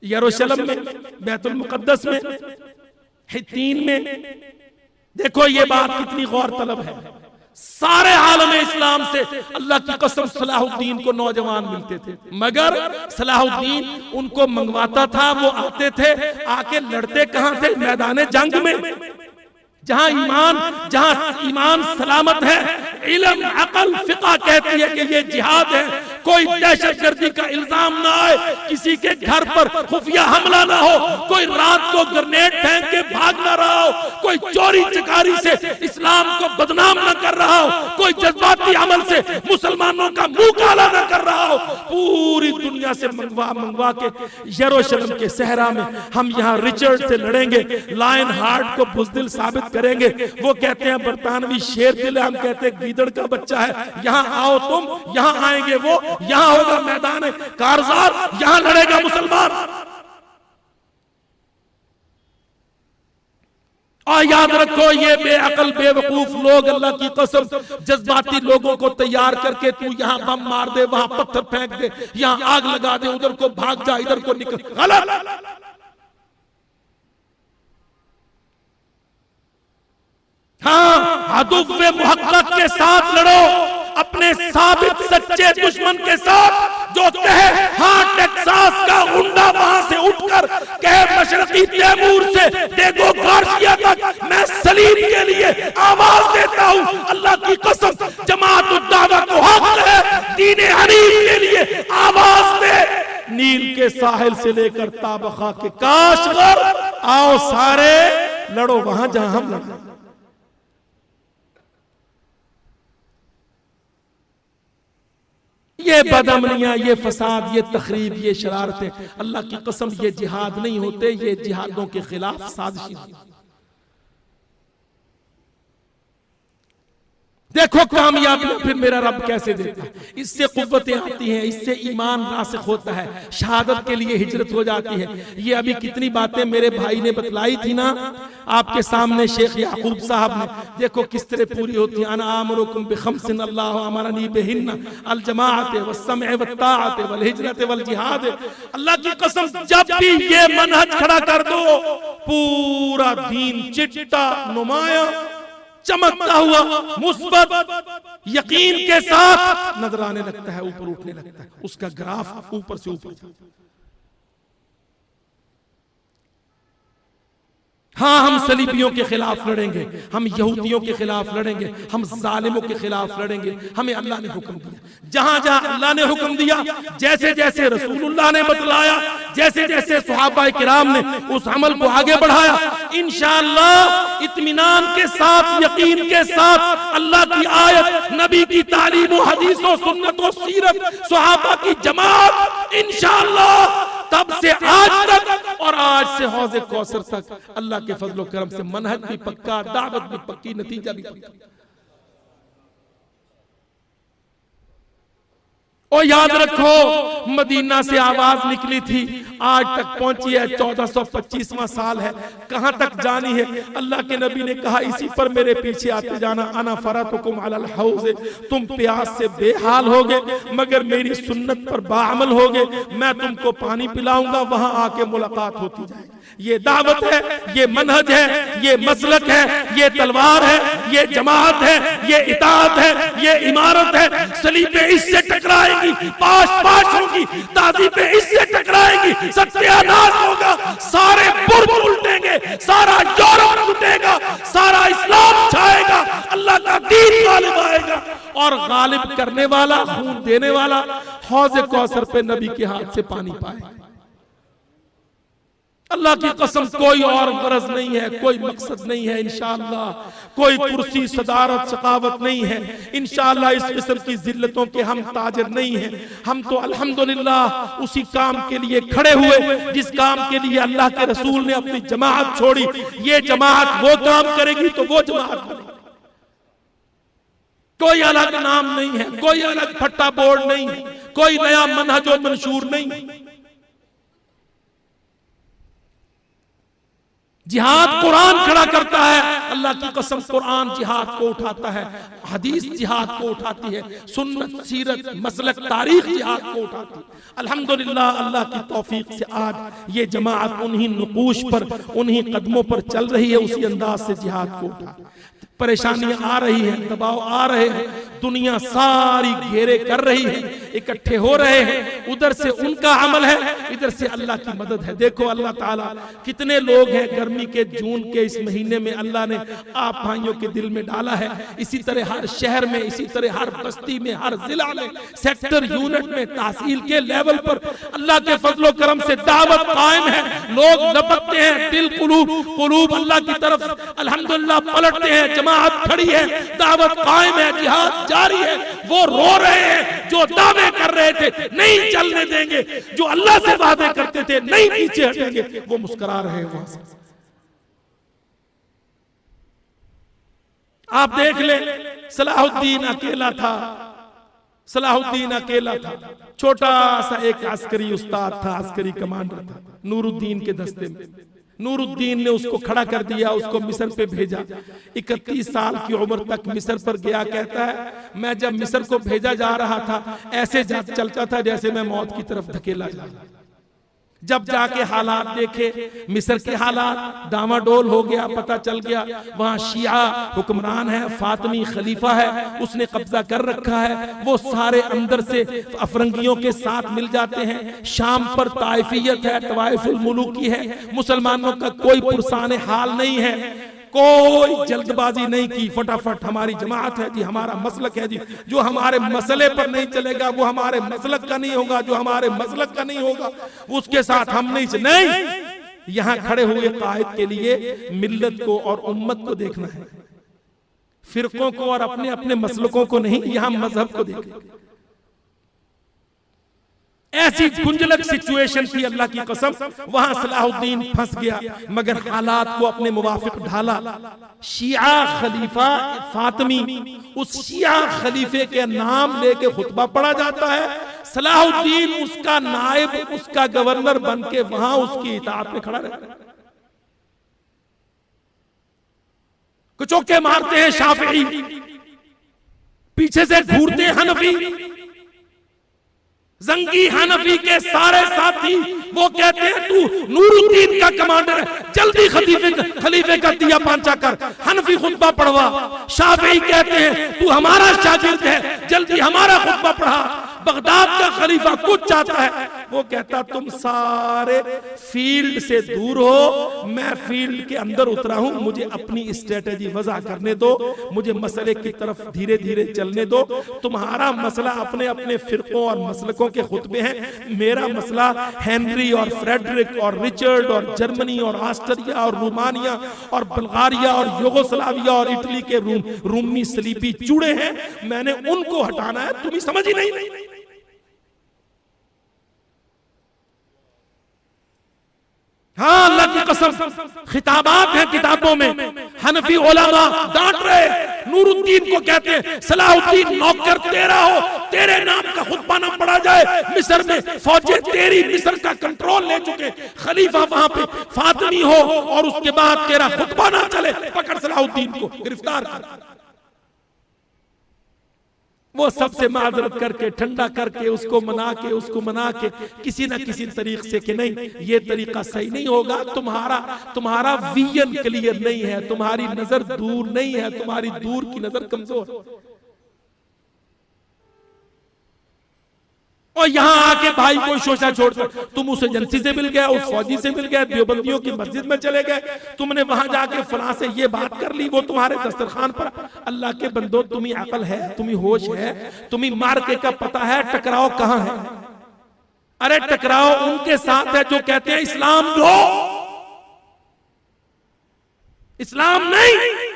यरूशलेम में, बैतुल मुकद्दस में, हित्तीन में। देखो ये बात कितनी गौर तलब है। सारे आलम इस्लाम से अल्लाह की कसम सलाहुद्दीन को नौजवान मिलते थे, मगर सलाहुद्दीन उनको मंगवाता था, वो आते थे, आके लड़ते कहां थे? मैदान जंग में, जहां ईमान सलामत है, इल्म अकल फिक़ा कहती है कि ये जिहाद है। कोई दहशतगर्दी का इल्जाम ना आए, किसी के घर पर खुफिया हमला ना हो, कोई रात को ग्रेनेड फेंक के भाग ना रहा हो, कोई चोरी चकारी से इस्लाम को बदनाम ना कर रहा हो, कोई जज्बाती अमल से मुसलमानों का मुंह काला ना कर रहा हो। पूरी दुनिया से मंगवा के यरूशलेम के सहरा में हम यहाँ रिचर्ड से लड़ेंगे, लायन हार्ट को बुज़दिल साबित करेंगे। वो कहते हैं बरतानवी शेर दिल है, हम कहते हैं गीदड़ का बच्चा है। यहाँ आओ तुम, यहाँ आएंगे वो, यहाँ होगा मैदान कारजार, यहाँ लड़ेगा मुसलमान। और याद रखो, ये बेअकल बेवकूफ लोग अल्लाह की कसम जज्बाती लोगों को तैयार करके, तू यहाँ बम मार दे, वहां पत्थर फेंक दे, यहाँ आग लगा दे, उधर को भाग जा, इधर को निकल, गलत। हाँ, हदुफ़े मुहक्कक के साथ लड़ो, अपने साबित सच्चे दुश्मन के साथ, जो कहे हाँ टेक्सास का गुंडा वहां से उठकर कहे मशरकी तैमूर से डेगो गार्सिया तक मैं सलीब के लिए आवाज देता हूं। अल्लाह की कसम, जमात उद दावा को हक है दीन हनीफ के लिए आवाज दे। नील के साहिल से लेकर ताबखा के काशगर, आओ सारे लड़ो वहां जहां हम लड़े। ये बदअमनियां, ये फसाद, ये तखरीब, ये शरारतें, अल्लाह की कसम ये जिहाद नहीं होते, ये जिहादों के खिलाफ साजिश। देखो कामयाबियां फिर मेरा रब कैसे देता है। इससे कुव्वतें आती हैं, इससे ईमान रासिख होता है, शहादत के लिए हिजरत हो जाती है। ये अभी कितनी बातें मेरे भाई ने बतलाई थी ना आपके सामने, शेख याकूब साहब ने, देखो किस तरह पूरी होती है। अना आमरुकुम बिखम्सिन अल्लाहु अमरनी बिहिन्ना अल जमाअत वस्समअ वत्ताअत वल हिजरत वल जिहाद। अल्लाह की कसम, जब भी ये मनहज खड़ा कर दो, पूरा दीन चिट्टा नुमाया चमकता हुआ मुस्बत यकीन के साथ नजर आने लगता है, ऊपर उठने लगता है, उसका ग्राफ ऊपर से ऊपर जाता है। हाँ, हम सलीबियों के खिलाफ लड़ेंगे, हम यहूदियों के खिलाफ लड़ेंगे, हम जालिमों के खिलाफ लड़ेंगे। हमें अल्लाह ने हुक्म दिया, जहां जहां अल्लाह ने हुक्म दिया, जैसे जैसे रसूलुल्लाह ने बतलाया, जैसे जैसे सहाबाए किराम ने उस अमल को आगे बढ़ाया, इंशाअल्लाह इत्मीनान के साथ, यकीन के साथ, अल्लाह की आयत, नबी की तालीम, हदीस और सुन्नत और सीरत, सहाबा की जमात, इंशाअल्लाह तब से आज तक और आज से हौज़े कौसर तक अल्लाह के फजल करम से मनहज भी पक्का, दावत भी पक्की, नतीजा भी पक्का। और याद रखो, मदीना से आवाज निकली थी, आज तक पहुंची है, 1425वां साल है, कहां तक जानी है। अल्लाह के नबी ने कहा, इसी पर मेरे पीछे आते जाना। अना फरतुकुम अलल हौज़, तुम प्यास से बेहाल होगे मगर मेरी सुन्नत पर बाअमल होगे, मैं तुमको पानी पिलाऊंगा, वहां आके मुलाकात होती जाएगी। ये दावत है, ये मनहज है, ये मसलक है, ये तलवार है, ये जमात है, ये इताअत है, ये इमारत है। सलीबे इससे टकराएगी, पाश होगी, ताज़ीबे इससे टकराएगी, सत्यानाश होगा, सारे बुर्ज उल्टेंगे, सारा यूरोप टूटेगा, सारा इस्लाम छाएगा, अल्लाह का दीन गालिब आएगा और गालिब करने वाला, खून देने वाला हौज़े कौसर पे नबी के हाथ से पानी पाए। अल्लाह की कसम कोई और गरज नहीं है, कोई मकसद नहीं है इंशाअल्लाह, कोई कुर्सी सदारत सकावत नहीं है इंशाअल्लाह। इस किस्म की जिल्लतों के हम ताजिर नहीं हैं। हम तो अल्हम्दुलिल्लाह उसी काम के लिए खड़े हुए जिस काम के लिए अल्लाह के रसूल ने अपनी जमाअत छोड़ी। ये जमाअत वो काम करेगी तो वो जमाअत बनेगी। कोई अलग नाम नहीं है, कोई अलग फट्टा बोर्ड नहीं है, कोई नया मनहज और मंशूर नहीं है। जिहाद कुरान खड़ा करता है, अल्लाह की कसम कुरान जिहाद को उठाता है, हदीस जिहाद को उठाती है, सुन्नत सीरत मसलक तारीख जिहाद को उठाती है। अल्हम्दुलिल्लाह अल्लाह की तौफीक से आज ये जमाअत उन्हीं नुकूश पर, उन्हीं कदमों पर चल रही है, उसी अंदाज से जिहाद को उठा। परेशानियां आ रही हैं, दबाव आ रहे हैं, दुनिया सारी घेरे कर रही है, इकट्ठे हो रहे हैं, उधर से उनका अमल है, इधर से अल्लाह की मदद है। देखो अल्लाह ताला कितने लोग हैं गर्मी के जून के इस महीने में अल्लाह ने आप भाइयों के दिल में डाला है। इसी तरह हर शहर में, इसी तरह हर बस्ती में, हर जिला में, सेक्टर यूनिट में, तहसील के लेवल पर अल्लाह के फजलो करम से दावत कायम है। लोग लपकते हैं, दिल कुलूब अल्लाह की तरफ अल्हम्दुलिल्लाह पलटते हैं, जमाअत खड़ी है, दावत कायम है, जिहाद जारी है। वो रो रहे हैं जो दावे कर रहे थे नहीं चलने देंगे, जो अल्लाह से वादे करते थे नहीं पीछे हटेंगे, वो मुस्कुरा रहे हैं वहां से। आप देख ले, सलाहुद्दीन अकेला था, सलाहुद्दीन अकेला था, छोटा सा एक अस्करी उस्ताद था, अस्करी कमांडर था नूरुद्दीन के दस्ते में। नूरुद्दीन ने उसको खड़ा कर दिया, उसको मिस्र पे भेजा। 31 साल की उम्र तक मिस्र पर गया। कहता है मैं जब मिस्र को भेजा जा रहा था ऐसे चलता था जैसे मैं मौत की तरफ धकेला जा रहा। जब जाके हालात देखे, मिस्र के हालात डामाडोल हो गया, पता चल गया वहां शिया हुक्मरान है, फातिमी खलीफा है, उसने कब्जा कर रखा है। वो सारे अंदर से अफरंगियों के साथ मिल जाते हैं। शाम पर ताइफियत है, तवाइफुल मुलूकी है, मुसलमानों का कोई पुरसाने हाल नहीं है, कोई जल्दबाजी नहीं की, फटाफट हमारी जमात है जी, हमारा मसलक है जी, जो हमारे मसले पर नहीं चलेगा वो हमारे मसलक का नहीं होगा, जो हमारे मसलक का नहीं होगा उसके साथ हम नहीं। यहां खड़े हुए कायद के लिए मिल्लत को और उम्मत को देखना है, फिरकों को और अपने अपने मसलकों को नहीं, यहां मजहब को देखना। ऐसी गुंजलक सिचुएशन थी, अल्लाह की कसम वहां सलाहुद्दीन फंस गया, मगर हालात को अपने मुवाफिक ढाला। शिया खलीफा फातिमी, उस शिया खलीफे के नाम लेके खुतबा पढ़ा जाता है, सलाहुद्दीन उसका नायब, उसका गवर्नर बन के वहां उसकी इताअत में खड़ा रहता है। कुचोके मारते हैं शाफी, पीछे से घूरते हैं हनफी, जंगी हनफी के सारे साथी वो कहते हैं तू नूरुद्दीन का कमांडर है, जल्दी खलीफे का दिया पांचा कर, हनफी खुतबा पढ़वा। शाफी कहते हैं तू हमारा शागिर्द है, जल्दी हमारा खुतबा पढ़ा। बगदाद का खलीफा कुछ चाहता है, वो कहता तुम सारे फील्ड से दूर हो, मैं फील्ड के अंदर उतरा हूं, मुझे अपनी स्ट्रेटेजी वज़ा करने दो, मुझे मसले की तरफ धीरे धीरे चलने दो। तुम्हारा मसला अपने अपने फिरकों और मसलकों के खुतबे हैं, मेरा मसला हेनरी और फ्रेडरिक और रिचर्ड और जर्मनी और ऑस्ट्रिया और रोमानिया और बुल्गारिया और यूगोस्लाविया और इटली के रूमी सलीबी चूड़े हैं, मैंने उनको हटाना है, तुम्हें समझ ही नहीं। हाँ अल्लाह की कसम खिताबात हैं किताबों में, हनफी उलमा डांट रहे नूरुद्दीन को, कहते हैं सलाहुद्दीन नौकर तेरा हो, तेरे नाम का खुतबा ना पढ़ा जाए, मिस्र में फौजें तेरी मिस्र का कंट्रोल ले चुके, खलीफा वहां पे फातिमी हो और उसके बाद तेरा खुतबा ना चले, पकड़ सलाहुद्दीन को गिरफ्तार कर। वो सबसे माजरत करके ठंडा करके उसको मना के किसी ना किसी तरीके से कि नहीं ये तरीका सही नहीं होगा, तुम्हारा विजन क्लियर नहीं है, तुम्हारी नजर दूर नहीं है, तुम्हारी दूर की नजर कमजोर। और यहां आके भाई कोई शोशा छोड़कर तुम उस एजेंसी से मिल गए, उस फौजी से मिल गए, देवबंदियों की मस्जिद में चले गए, तुमने वहां जाके फलां से ये बात कर ली, वो तुम्हारे दस्तरखान पर। अल्लाह के बंदो, तुम्हें अकल है, तुम्हें होश है, तुम्हें मार्के का पता है, टकराव कहां है? अरे टकराव उनके साथ है जो कहते हैं इस्लाम लो, इस्लाम नहीं।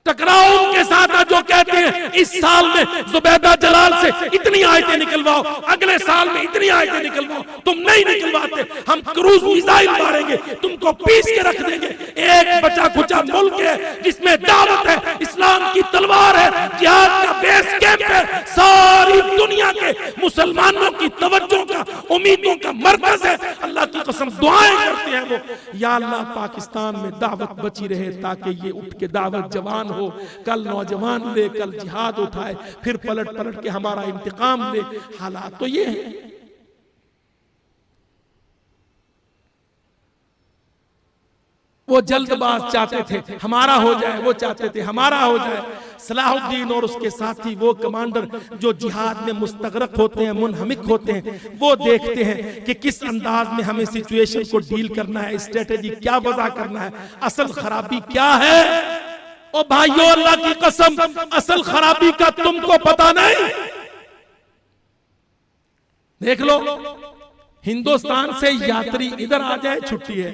टकराव उनके साथ है जो कहते हैं इस साल में जुबैदा जलाल से इतनी आयतें निकलवाओ, अगले साल में इतनी आयतें निकलवाओ। तुम नहीं निकलवाते, हम क्रूज मिसाइल मारेंगे, तुमको पीस के रख देंगे। एक बचा खुचा मुल्क है जिसमें दावत है, इस्लाम की तलवार है, जिहाद का बेस कैंप है, सारी दुनिया के मुसलमानों की तवज्जो का, उम्मीदों का मरकज है। अल्लाह की कसम दुआएं करते हैं वो, या अल्लाह पाकिस्तान में दावत बची रहे ताकि ये उठ के दावत जवान हो, कल नौजवान ले, कल जिहाद उठाए, फिर पलट पलट के हमारा इंतकाम ले। हालात तो ये है। वो जल्दबाज चाहते थे हमारा हो जाए, वो चाहते थे हमारा हो जाए। सलाहुद्दीन और उसके साथी वो कमांडर जो जिहाद में मुस्तगरक होते हैं, मुनहमिक होते हैं, वो देखते हैं कि किस अंदाज में हमें सिचुएशन को डील करना है, स्ट्रेटेजी क्या वजह करना है, असल खराबी क्या है। ओ भाइयों, अल्लाह की कसम, असल खराबी का तुमको पता नहीं। देख लो, हिंदुस्तान से यात्री इधर आ जाए छुट्टी है,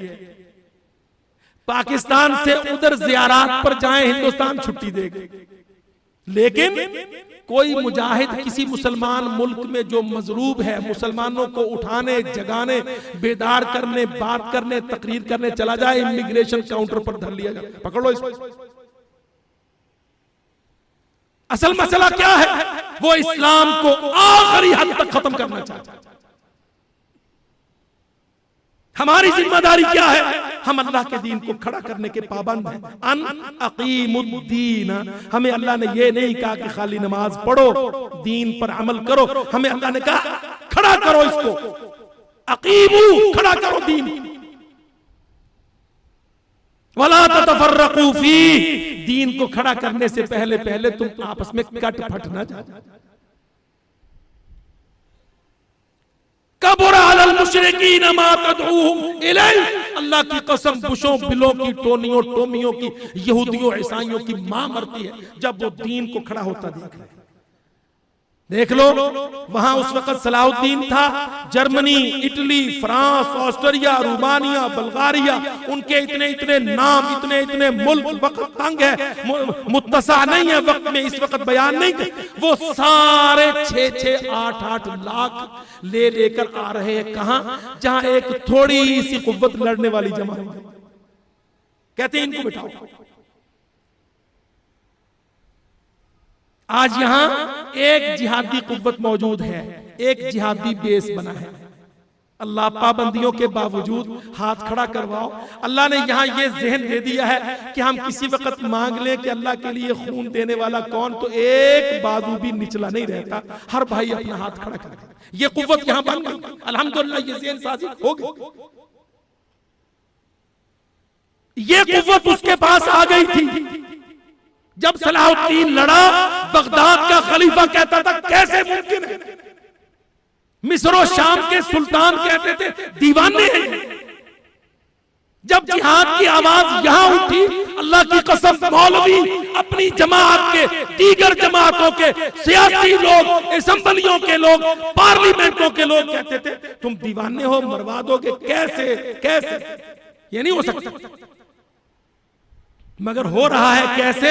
पाकिस्तान से उधर जियारात पर जाए हिंदुस्तान छुट्टी देगा। लेकिन कोई मुजाहिद किसी मुसलमान मुल्क में जो मजरूब है, मुसलमानों को उठाने, जगाने, बेदार करने, बात करने, तकरीर करने चला जाए, इमिग्रेशन काउंटर पर धर लिया जाए, पकड़ो इसको। असल मसला क्या है? वो इस्लाम को आखिरी हद तक खत्म करना चाहता है। हमारी जिम्मेदारी क्या है? हम अल्लाह के दीन को खड़ा करने के पाबंद हैं। अन अकीमुद्दीन, हमें अल्लाह ने ये नहीं कहा कि खाली नमाज पढ़ो, दीन पर अमल करो। हमें अल्लाह ने कहा खड़ा करो इसको, अकीमू, खड़ा करो दीन। वला ततफर्रकू फी, दीन को खड़ा करने से पहले पहले तुम आपस में कट फट ना जाओ। कबुरा अलल मुशरिकीन मा तदऊहुम इलैहि, अल्लाह की कसम, बुशों बिलों की, टोनियों टोमियों की, यहूदियों ईसाइयों की मां मरती है जब वो दीन को खड़ा होता देख रहे। देख लो, वहां उस वक्त सलाहुद्दीन था, Germany, Italy, France, Austria, Romania, Bulgaria, उनके इतने इतने नाम, इतने इतने मुल्क। वक्त तंग है, मुत्तसा नहीं है वक्त में, इस वक्त बयान नहीं कर। वो सारे 6-6, 8-8 लाख ले लेकर आ रहे हैं। कहां? जहां एक थोड़ी सी कुव्वत लड़ने वाली जमा है। कहते हैं इनको बिठाओ। आज यहां एक जिहादी कुव्वत मौजूद है, एक जिहादी बेस बना है। अल्लाह पाबंदियों के बावजूद हाथ खड़ा करवाओ। अल्लाह ने यहां ये जहन दे दिया है कि हम किसी वक्त मांग लें कि अल्लाह के लिए खून देने वाला कौन, तो एक बाजू भी निचला नहीं रहता, हर भाई अपना हाथ खड़ा कर दे। ये कुव्वत यहां बन गई, अल्हम्दुलिल्लाह, ये जहन साजी हो गई। ये कुव्वत उसके पास आ गई थी जब सलाहुद्दीन लड़ा। बगदाद का खलीफा कहता था कैसे मुमकिन है, मिस्र और शाम के सुल्तान कहते थे दीवाने हैं। जब जिहाद की आवाज यहां उठी, अल्लाह की कसम, मौलवी अपनी जमात के, दीगर जमातों के, सियासी लोग, असेंबलियों के लोग, पार्लियामेंटों के लोग कहते थे तुम दीवाने हो, मरवा दोगे। कैसे कैसे, ये नहीं हो सकता। मगर हो रहा है कैसे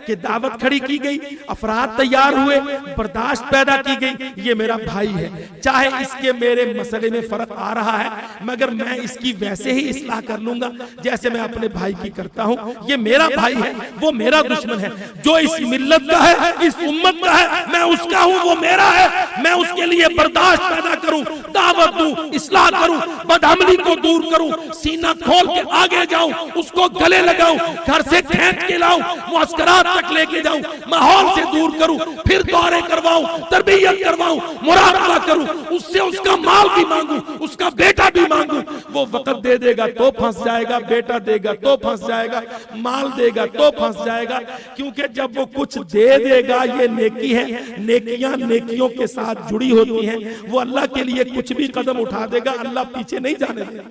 कि दावत खड़ी की गई, अफराद तैयार हुए, बर्दाश्त पैदा की गई। ये मेरा भाई है, चाहे इसके मेरे मसले में फर्क आ रहा है, मगर मैं इसकी वैसे ही इस्लाह कर लूंगा जैसे मैं अपने भाई की करता हूं। ये मेरा भाई है, वो मेरा दुश्मन है। जो इस मिल्लत का है, इस उम्मत का है, मैं उसका हूं, वो मेरा है। मैं उसके लिए बर्दाश्त पैदा करूं, दावत दूं, इस्लाह करूं, बदअमली को दूर करूं, सीना खोल के आगे जाऊं, उसको गले लगाऊं, घर से खींच के लाऊं, मुअस्करात तक लेके जाऊं, माहौल से दूर करूं, फिर दौरे करवाऊं, तरबियत करवाऊं, मुराकबा करूं, उससे उसका माल भी मांगू, उसका बेटा भी मांगू। वो वक्त दे देगा तो फंस जाएगा, बेटा देगा तो फंस जाएगा, माल देगा तो फंस जाएगा। क्योंकि जब वो कुछ दे देगा, ये नेकी है, नेकियां नेकियों के साथ जुड़ी होती हैं, वो अल्लाह के लिए कुछ भी कदम उठा देगा, अल्लाह पीछे नहीं जाने देगा।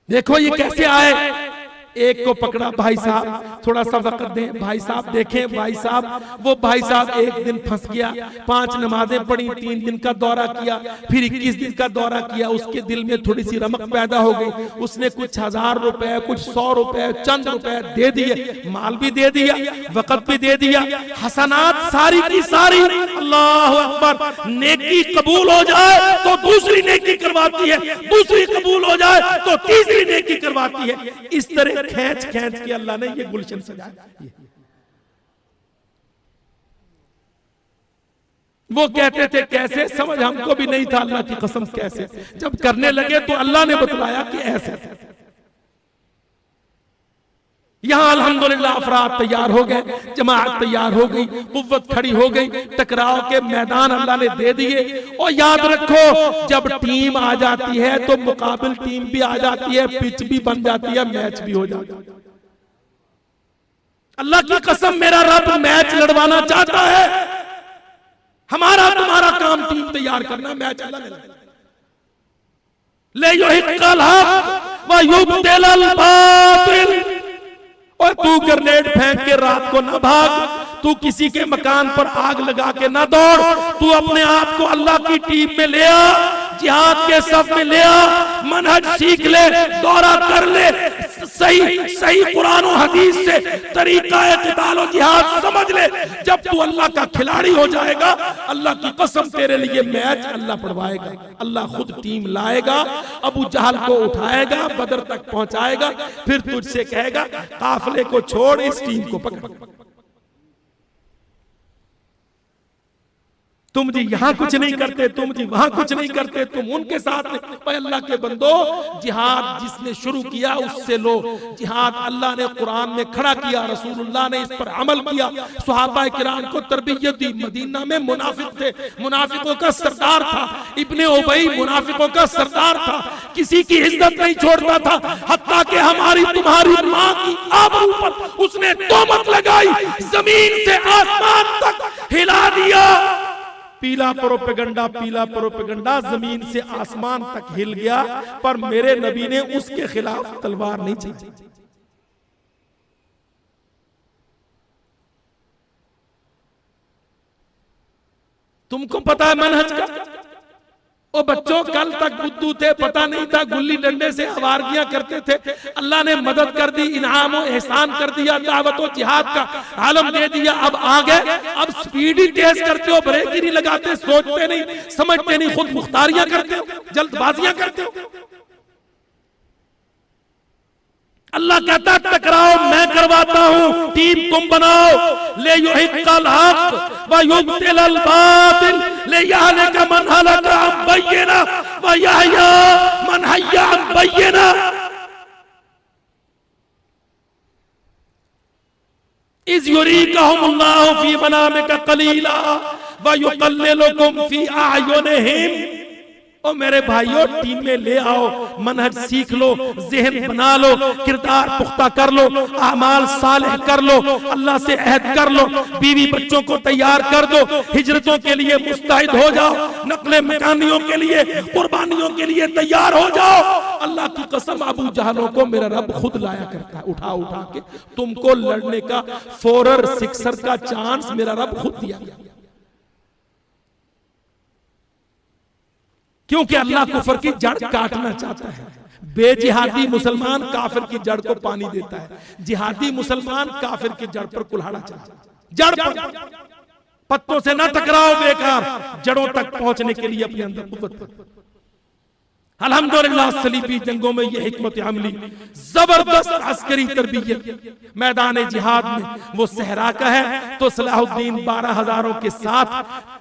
देखो ये कैसे आए, एक को पकड़ा, भाई साहब थोड़ा सा वक्त दें, भाई साहब देखें, भाई साहब। वो भाई साहब एक दिन फंस गया, 5 नमाजें पढ़ी, 3 दिन का दौरा किया, फिर 21 दिन का दौरा किया। उसके दिल में थोड़ी सी रमक पैदा हो गई, उसने कुछ 1000 रुपए, कुछ 100 रुपए, चंद रुपए दे दिए, माल भी दे दिया, वक्त भी दे दिया, हसनात सारी की सारी, अल्लाह अकबर। नेकी कबूल हो जाए तो दूसरी नेकी करवाती है, दूसरी कबूल हो जाए तो तीसरी नेकी करवाती है। इस तरह खींच खींच के अल्लाह ने ये गुलशन सजाया। वो कहते थे कैसे, समझ हमको भी नहीं था, अल्लाह की कसम कैसे। जब करने लगे तो अल्लाह ने बतलाया कि ऐसे। यहां अल्हम्दुलिल्लाह अफराद तैयार हो गए, जमात तैयार हो गई, कुव्वत खड़ी हो गई, टकराव के मैदान अल्लाह ने दे दिए। और याद रखो, जब टीम आ जाती है तो मुकाबिल टीम भी आ जाती है, पिच भी बन जाती है, मैच भी हो जाता है। अल्लाह की कसम, मेरा रब मैच लड़वाना चाहता है। हमारा तुम्हारा काम टीम तैयार करना, मैच अल्लाह ने ले युहिक्कल हक व युब्तिल बातिल। और तू ग्रेनेड फेंक के रात को ना भाग, तू किसी के मकान पर आग लगा के ना दौड़, तू अपने आप को अल्लाह की टीम में ले आ, जिहाद के सफ में ले आ, मनहज सीख ले, दौरा कर ले, सही सही कुरान और हदीस से तरीका क़िताल और जिहाद समझ ले। जब तू अल्लाह का खिलाड़ी हो जाएगा, अल्लाह की कसम तेरे लिए मैच अल्लाह पढ़वाएगा, अल्लाह खुद टीम लाएगा, अबू जहल को उठाएगा, बदर तक पहुंचाएगा, फिर तुझसे कहेगा काफिले को छोड़, इस टीम को पकड़। तुम जी यहां कुछ नहीं करते, तुम जी वहां कुछ नहीं करते, तुम उनके साथ नहीं। अल्लाह के बंदो, जिहाद जिसने शुरू किया उससे लो। जिहाद अल्लाह ने कुरान में खड़ा किया, रसूलुल्लाह ने इस पर अमल किया, सहाबा किराम को तरबियत दी। मदीना में मुनाफिक थे, मुनाफिकों का सरदार था इब्ने उबई, मुनाफिकों का सरदार था, किसी की इज्जत नहीं छोड़ता था, हत्ता कि हमारी तुम्हारी मां की आबरू पर उसने तोहमत लगाई, जमीन से आसमान तक हिला दिया। पीला प्रोपेगंडा जमीन से आसमान तक हिल गया, पर मेरे नबी ने उसके खिलाफ तलवार नहीं चलाई। तुमको पता है मनहज का? ओ बच्चों, कल तक बुद्धू थे, पता नहीं था, गुल्ली डंडे से आवारगियां करते थे, अल्लाह ने मदद कर दी, इनाम और एहसान कर दिया, दावत और जिहाद का आलम दे दिया। अब आ गए, अब स्पीड ही तेज करते हो, ब्रेक ही नहीं लगाते, सोचते नहीं, समझते नहीं, खुद मुख्तारियां करते हो, जल्दबाजियां करते हो। अल्लाह कहता टकराओ, मैं करवाता हूं, टीम तुम बनाओ। ले युहिक्कल हक व युब्तिल बातिल ले यहलिका मन हलका अन बय्यिना व यहया मन हय्या अन बय्यिना। इज़ युरीकहुमुल्लाहु फी मनामिका कलीला व युक़ल्लिलुकुम फी अयुनिहिम। ओ मेरे भाइयों, टीम में ले आओ, मनहज सीख लो, ज़हन बना लो, किरदार पुख्ता कर लो, आमाल सालेह कर लो, अल्लाह से अहद कर लो, बीवी बच्चों को तैयार कर दो, हिजरतों के लिए मुस्तैद हो जाओ, नकले मकानियों के लिए, कुर्बानियों के लिए तैयार हो जाओ। अल्लाह की कसम, अबू जहलों को मेरा रब खुद लाया करता है, उठा उठा के तुमको लड़ने का, फोरर सिक्सर का चांस मेरा रब खुद दिया। क्योंकि अल्लाह कुफर की जड़ काटना चाहता है। बेजिहादी मुसलमान काफिर की जड़ को पानी देता है, जिहादी मुसलमान काफिर की जड़ पर कुल्हाड़ा चलाता है। जड़ पर, पत्तों से ना टकराओ बेकार, जड़ों तक पहुंचने के लिए अपने अंदर कुव्वत। अल्हम्दुलिल्लाह सलीबी जंगों में यह हिकमत अमली, जबरदस्त अस्करी तरबियत मैदान जिहाद में वो सहरा का है। तो सलाहुद्दीन 12,000 के साथ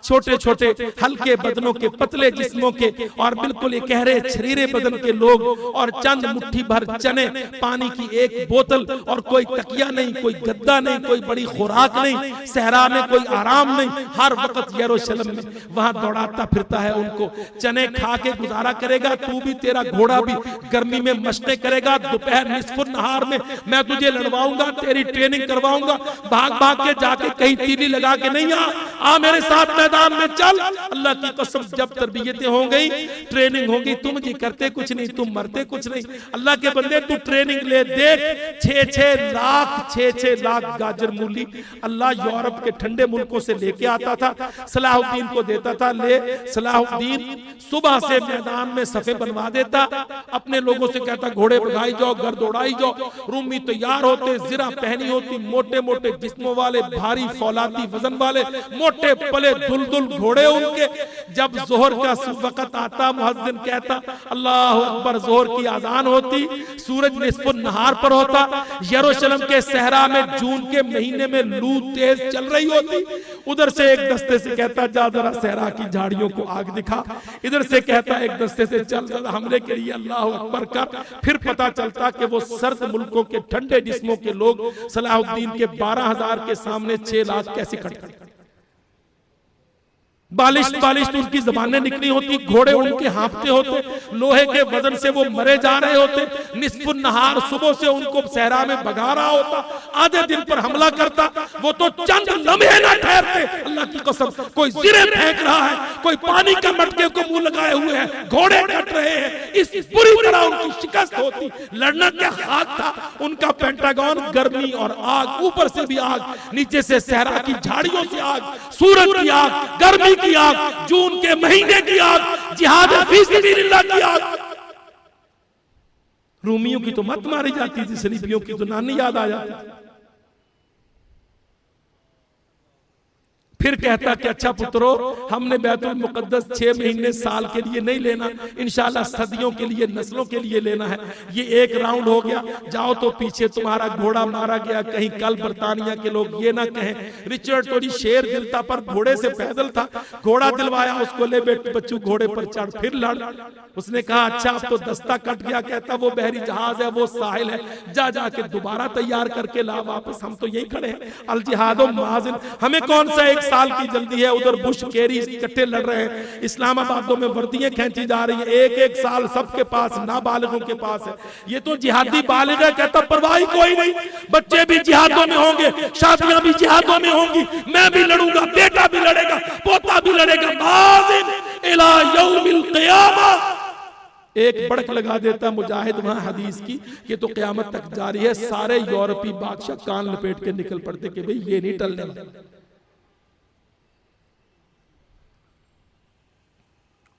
छोटे छोटे हल्के बदनों के, पतले जिस्मों के और बिल्कुल गहरे शरीरे बदन के लोग और चंद मुट्ठी भर चने, पानी की एक बोतल और कोई तकिया नहीं, कोई गद्दा नहीं, कोई बड़ी खुराक नहीं, सहरा में कोई आराम नहीं, हर वक्त यरूशलेम में वहां दौड़ाता फिरता है। उनको चने खा के गुजारा करेगा, तू भी तेरा घोड़ा भी गर्मी में मशक़ें करेगा, दोपहर निस्फुन नहार में मैं तुझे लड़वाऊंगा, तेरी ट्रेनिंग करवाऊंगा, भाग भाग के जाके कहीं तीली लगा के नहीं आ मेरे साथ मैदान में चल। अल्लाह की कसम जब तरबियतें हो गई, ट्रेनिंग होगी, तुम जी करते कुछ नहीं, तुम मरते कुछ नहीं। अल्लाह के बंदे तू ट्रेनिंग ले, देख 6-6 लाख गाजर मूली अल्लाह यूरोप के ठंडे मुल्कों से लेके आता था, सलाहुद्दीन को देता था। ले सलाहुद्दीन सुबह से मैदान में सफे बनवा देता, अपने लोगों से कहता घोड़े भगाई जाओ, घर दौड़ाई जाओ। रूमी तैयार होते, जिरा पहनी होती, मोटे मोटे जिस्मों वाले, भारी फौलादी वजन वाले, मोटे पले दुलदुल घोड़े उनके। जब जोहर का वक्त आता, मुअज्जिन कहता अल्लाह अकबर, जोहर की आजान होती, सूरज निस्फुन नहार पर होता। यरूशलेम के सहरा में जून के महीने में लू तेज चल रही होती। उधर से एक दस्ते से कहता जा जरा सहरा की झाड़ियों को आग दिखा, इधर से कहता एक दस्ते से चल जरा हमले के लिए अल्लाह अकबर कर। फिर पता चलता कि वो सर्द मुल्कों के ठंडे जिस्मों के लोग सलाहुद्दीन के 12,000 के सामने 6 लाख कैसे खड़े। बालिश उनकी जबानें निकली होती, घोड़े उनके हाँफते होते, लोहे के वजन से वो मरे जा रहे होते। निस्फुन नहार सुबह से उनको सहरा में भगा रहा होता, आधे दिन पर हमला करता, वो तो चंद लम्हे ना ठहरते। अल्लाह की कसम, कोई जिरे फेंक रहा है, कोई पानी का मटके को मुंह लगाए हुए है, घोड़े कट रहे हैं। इस बुरी तरह उनकी शिकस्त होती। लड़ना क्या खाक था उनका पेंटागन, गर्मी और आग, ऊपर से भी आग, नीचे से सहरा की झाड़ियों से आग, सूरज की आग, गर्मी की आग, जून के महीने की आग, जिहाद फी सबिलिल्लाह की आग। रूमियों की तो मत मारी जाती थी, सलीबियों की तो नानी याद आ जाती थी। फिर कहता कि अच्छा पुत्रो, हमने बैतुल मुकद्दस 6 महीने साल के लिए नहीं लेना, इंशाल्लाह सदियों के लिए, नस्लों के लिए लेना है। ये एक राउंड हो गया, जाओ तो पीछे तुम्हारा घोड़ा मारा गया, कहीं कल बर्तानिया के लोग ये ना कहें रिचर्ड थोड़ी शेर दिलता पर घोड़े से पैदल था, घोड़ा दिलवाया उसको, ले बेट बच्चू घोड़े पर चढ़, फिर लड़। उसने कहा अच्छा अब तो दस्ता कट गया, कहता वो बहरी जहाज है, वो साहिल है, जा जाके दोबारा तैयार करके ला वापस, हम तो यही खड़े हैं। अल जिहादो माजिन, हमें कौन सा एक साल की जल्दी है, उधर बुश केरी इकट्ठे लड़ रहे हैं, इस्लामाबादों में वर्दियां खींची जा रही है, एक साल सबके पास, नाबालिगों के पास है। ये तो जिहादी बालिग है, कहता परवाह कोई नहीं, बच्चे भी जिहादों में होंगे, शादियां भी जिहादों में होंगी, मैं भी लड़ूंगा, बेटा भी लड़ेगा, पोता भी लड़ेगा, माजिन इला यौमिल क़ियामा। एक बड़क लगा देता मुजाहिद वहां हदीस की कि तो क़यामत तक जारी है। सारे यूरोपीय बादशाह कान लपेट के निकल पड़ते कि भाई ये नहीं टलने वाला।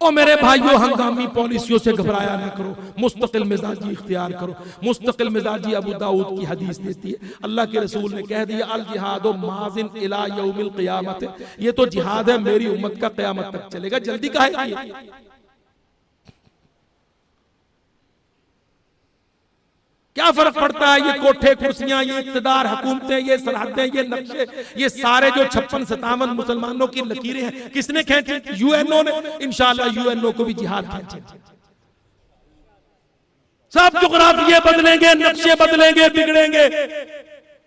ओ मेरे भाइयों, हंगामी पॉलिसियों से घबराया ना करो, मुस्तकिल मिजाजी इख्तियार करो। मुस्तकिल मिजाजी अबू दाऊद की हदीस देती है, अल्लाह के रसूल ने कह दिया अल जिहादो माजिन इला यौमिल क़ियामत, ये तो जिहाद है मेरी उम्मत का क़यामत तक चलेगा, जल्दी काहे की? क्या फर्क पड़ता है? ये कोठे कुर्सियां, ये इक़्तिदार, हुकूमतें, ये सरहदें, ये नक्शे, ये सारे जो 56-57 मुसलमानों की लकीरें हैं, किसने खींची? यूएनओ ने। इंशाल्लाह यूएनओ को भी जिहाद खींचे। सब जुग़राफ़िये बदलेंगे, नक्शे बदलेंगे, बिगड़ेंगे।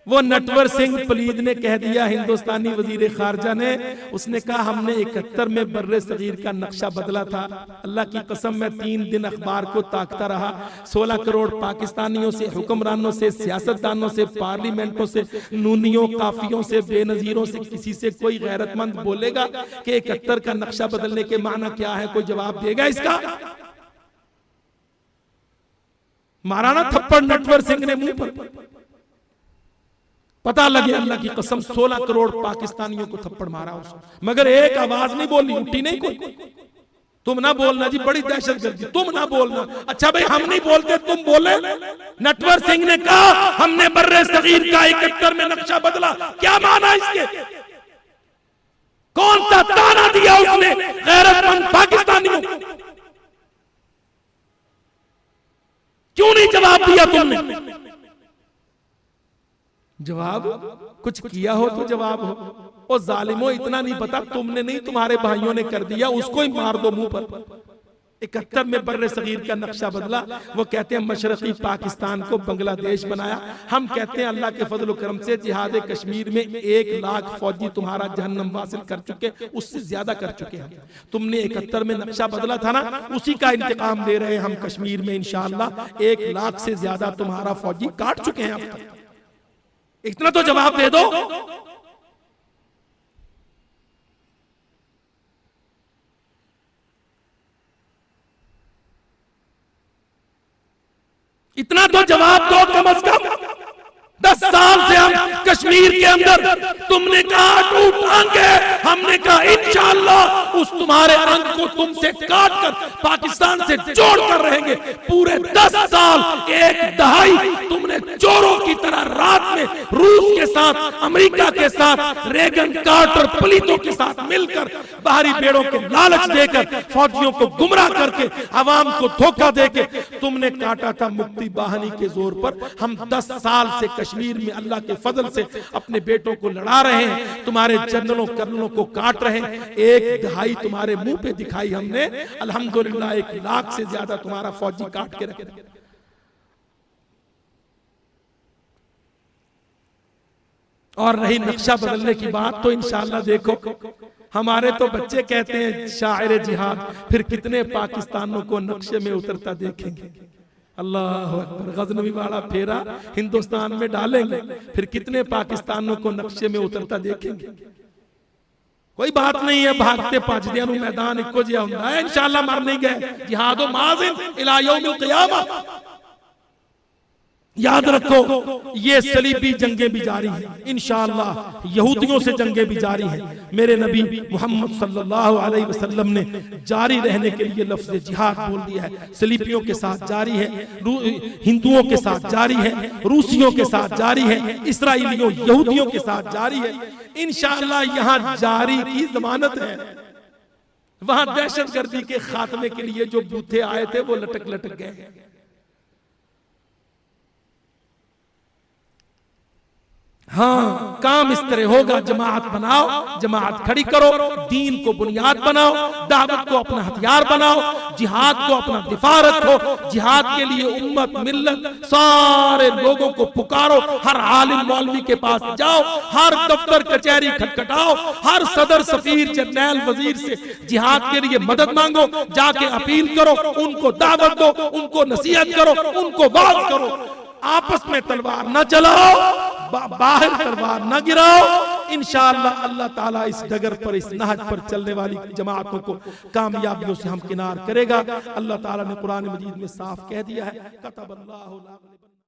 वो नटवर सिंह पलीद ने कह दिया, हिंदुस्तानी वजीर खारजा ने, उसने कहा हमने 71 में बर्रे सगीर का नक्शा बदला था। अल्लाह की कसम मैं 3 दिन अखबार को ताकता रहा, 16 करोड़ पाकिस्तानियों से, हुक्मरानों से, सियासतदानों से, पार्लियामेंटों से, नूनियों, काफियों से, बेनजीरों से किसी से कोई गैरतमंद बोलेगा कि 71 का नक्शा बदलने के माना क्या है? कोई जवाब देगा इसका? मारा ना थप्पड़ नटवर सिंह ने मुंह पर। पता लगे अल्लाह की कसम 16 करोड़ पाकिस्तानियों को थप्पड़ मारा उसको, मगर एक आवाज नहीं बोली, उठी नहीं कोई। तुम ना बोलना जी, बड़ी दहशत गर्दी, तुम ना बोलना। अच्छा भाई हम नहीं बोलते, तुम बोले। नटवर सिंह ने कहा हमने बर्रे सगीर का 71 में नक्शा बदला, क्या माना इसके? कौन सा ताना दिया उसने गैरतमंद पाकिस्तानियों? क्यों नहीं जवाब दिया तुमने? जवाब कुछ किया हो तो जवाब हो। ओ जालिमो, इतना नहीं पता तुमने नहीं तुम्हारे भाइयों ने कर दिया, उसको ही मार दो मुंह पर। 71 में बर्रे सगीर का नक्शा बदला। वो कहते हैं मशरकी पाकिस्तान को बांग्लादेश बनाया। हम कहते हैं अल्लाह के फजल करम से जिहाद कश्मीर में 1 लाख फौजी तुम्हारा जहन्नम वासिल कर चुके, उससे ज्यादा कर चुके हैं। तुमने 71 में नक्शा बदला था ना, उसी का इंतकाम दे रहे हैं हम कश्मीर में इंशाअल्लाह। 1 लाख से ज्यादा तुम्हारा फौजी काट चुके हैं अब तक। इतना तो जवाब दे दो। इतना तो जवाब दो कम से कम। 10 साल से हम कश्मीर के अंदर, तुमने कहा टूट अंग है, हमने कहा इंशाअल्लाह उस तुम्हारे अंग को तुमसे काट कर पाकिस्तान से जोड़ कर रहेंगे। पूरे 10 साल, 1 दहाई तुमने चोरों की तरह रात में रूस के साथ, अमेरिका के साथ, रेगन, कार्टर, पलीतों के साथ मिलकर बाहरी पेड़ों के लालच देकर, फौजियों को गुमराह करके, आवाम को धोखा देके तुमने काटा था मुक्ति बाहनी के जोर पर। हम 10 साल से कश्मीर में अल्लाह के फजल से अपने बेटों को लड़ा रहे हैं, तुम्हारे जनरलों कर्नलों को काट रहे हैं। 1 दहाई तुम्हारे मुंह पे दिखाई हमने, अल्हम्दुलिल्लाह 1 लाख से ज्यादा तुम्हारा फौजी काट के रखे। और रही नक्शा बदलने की बात, तो इंशाअल्लाह देखो, हमारे तो बच्चे कहते हैं शायर जिहाद, फिर कितने पाकिस्तानों को नक्शे में उतरता देखेंगे। अल्लाह अकबर। गजनवी वाला फेरा हिंदुस्तान में डालेंगे, फिर कितने पाकिस्तानों को नक्शे में उतरता देखेंगे। कोई बात नहीं है, भागते पाजदियां मैदान इको जिया हुंदा है, इंशाअल्लाह मर नहीं गए। जिहादो माजिन इला यौमिल क़ियामह। याद रखो, ये सलीबी जंगें भी जारी हैं, इंशाअल्लाह यहूदियों से जंगें भी जारी हैं। मेरे नबी मोहम्मद सल्लल्लाहु अलैहि वसल्लम ने जारी रहने के लिए लफ्ज़ जिहाद बोल दिया है। सलीबियों के साथ जारी है, हिंदुओं के साथ जारी है, रूसियों के साथ जारी है, इसराइलियों यहूदियों के साथ जारी है। इंशाअल्लाह यहाँ जारी की जमानत है। वहां दहशतगर्दी के खात्मे के लिए जो बूथे आए थे वो लटक लटक गए। हाँ, काम इस तरह होगा, जमात बनाओ, जमात खड़ी करो, दीन को बुनियाद बनाओ, दावत को अपना हथियार बनाओ, जिहाद को अपना दिफा रखो। जिहाद के लिए उम्मत, मिल्लत, सारे लोगों को पुकारो। हर आलिम मौलवी के पास जाओ, हर दफ्तर कचहरी खटखटाओ, हर सदर, सफीर, जर्नैल, वजीर से जिहाद के लिए मदद मांगो, जाके अपील करो, उनको दावत दो, उनको नसीहत करो, उनको वाज करो। आपस में तलवार न चलाओ, बाहर तलवार न गिराओ। इंशाअल्लाह अल्लाह ताला इस डगर पर, इस नहज पर चलने वाली जमातों को कामयाबियों से हमकिनार करेगा। अल्लाह ताला ने कुरान मजीद में साफ कह दिया है, कतबल्लाहु ला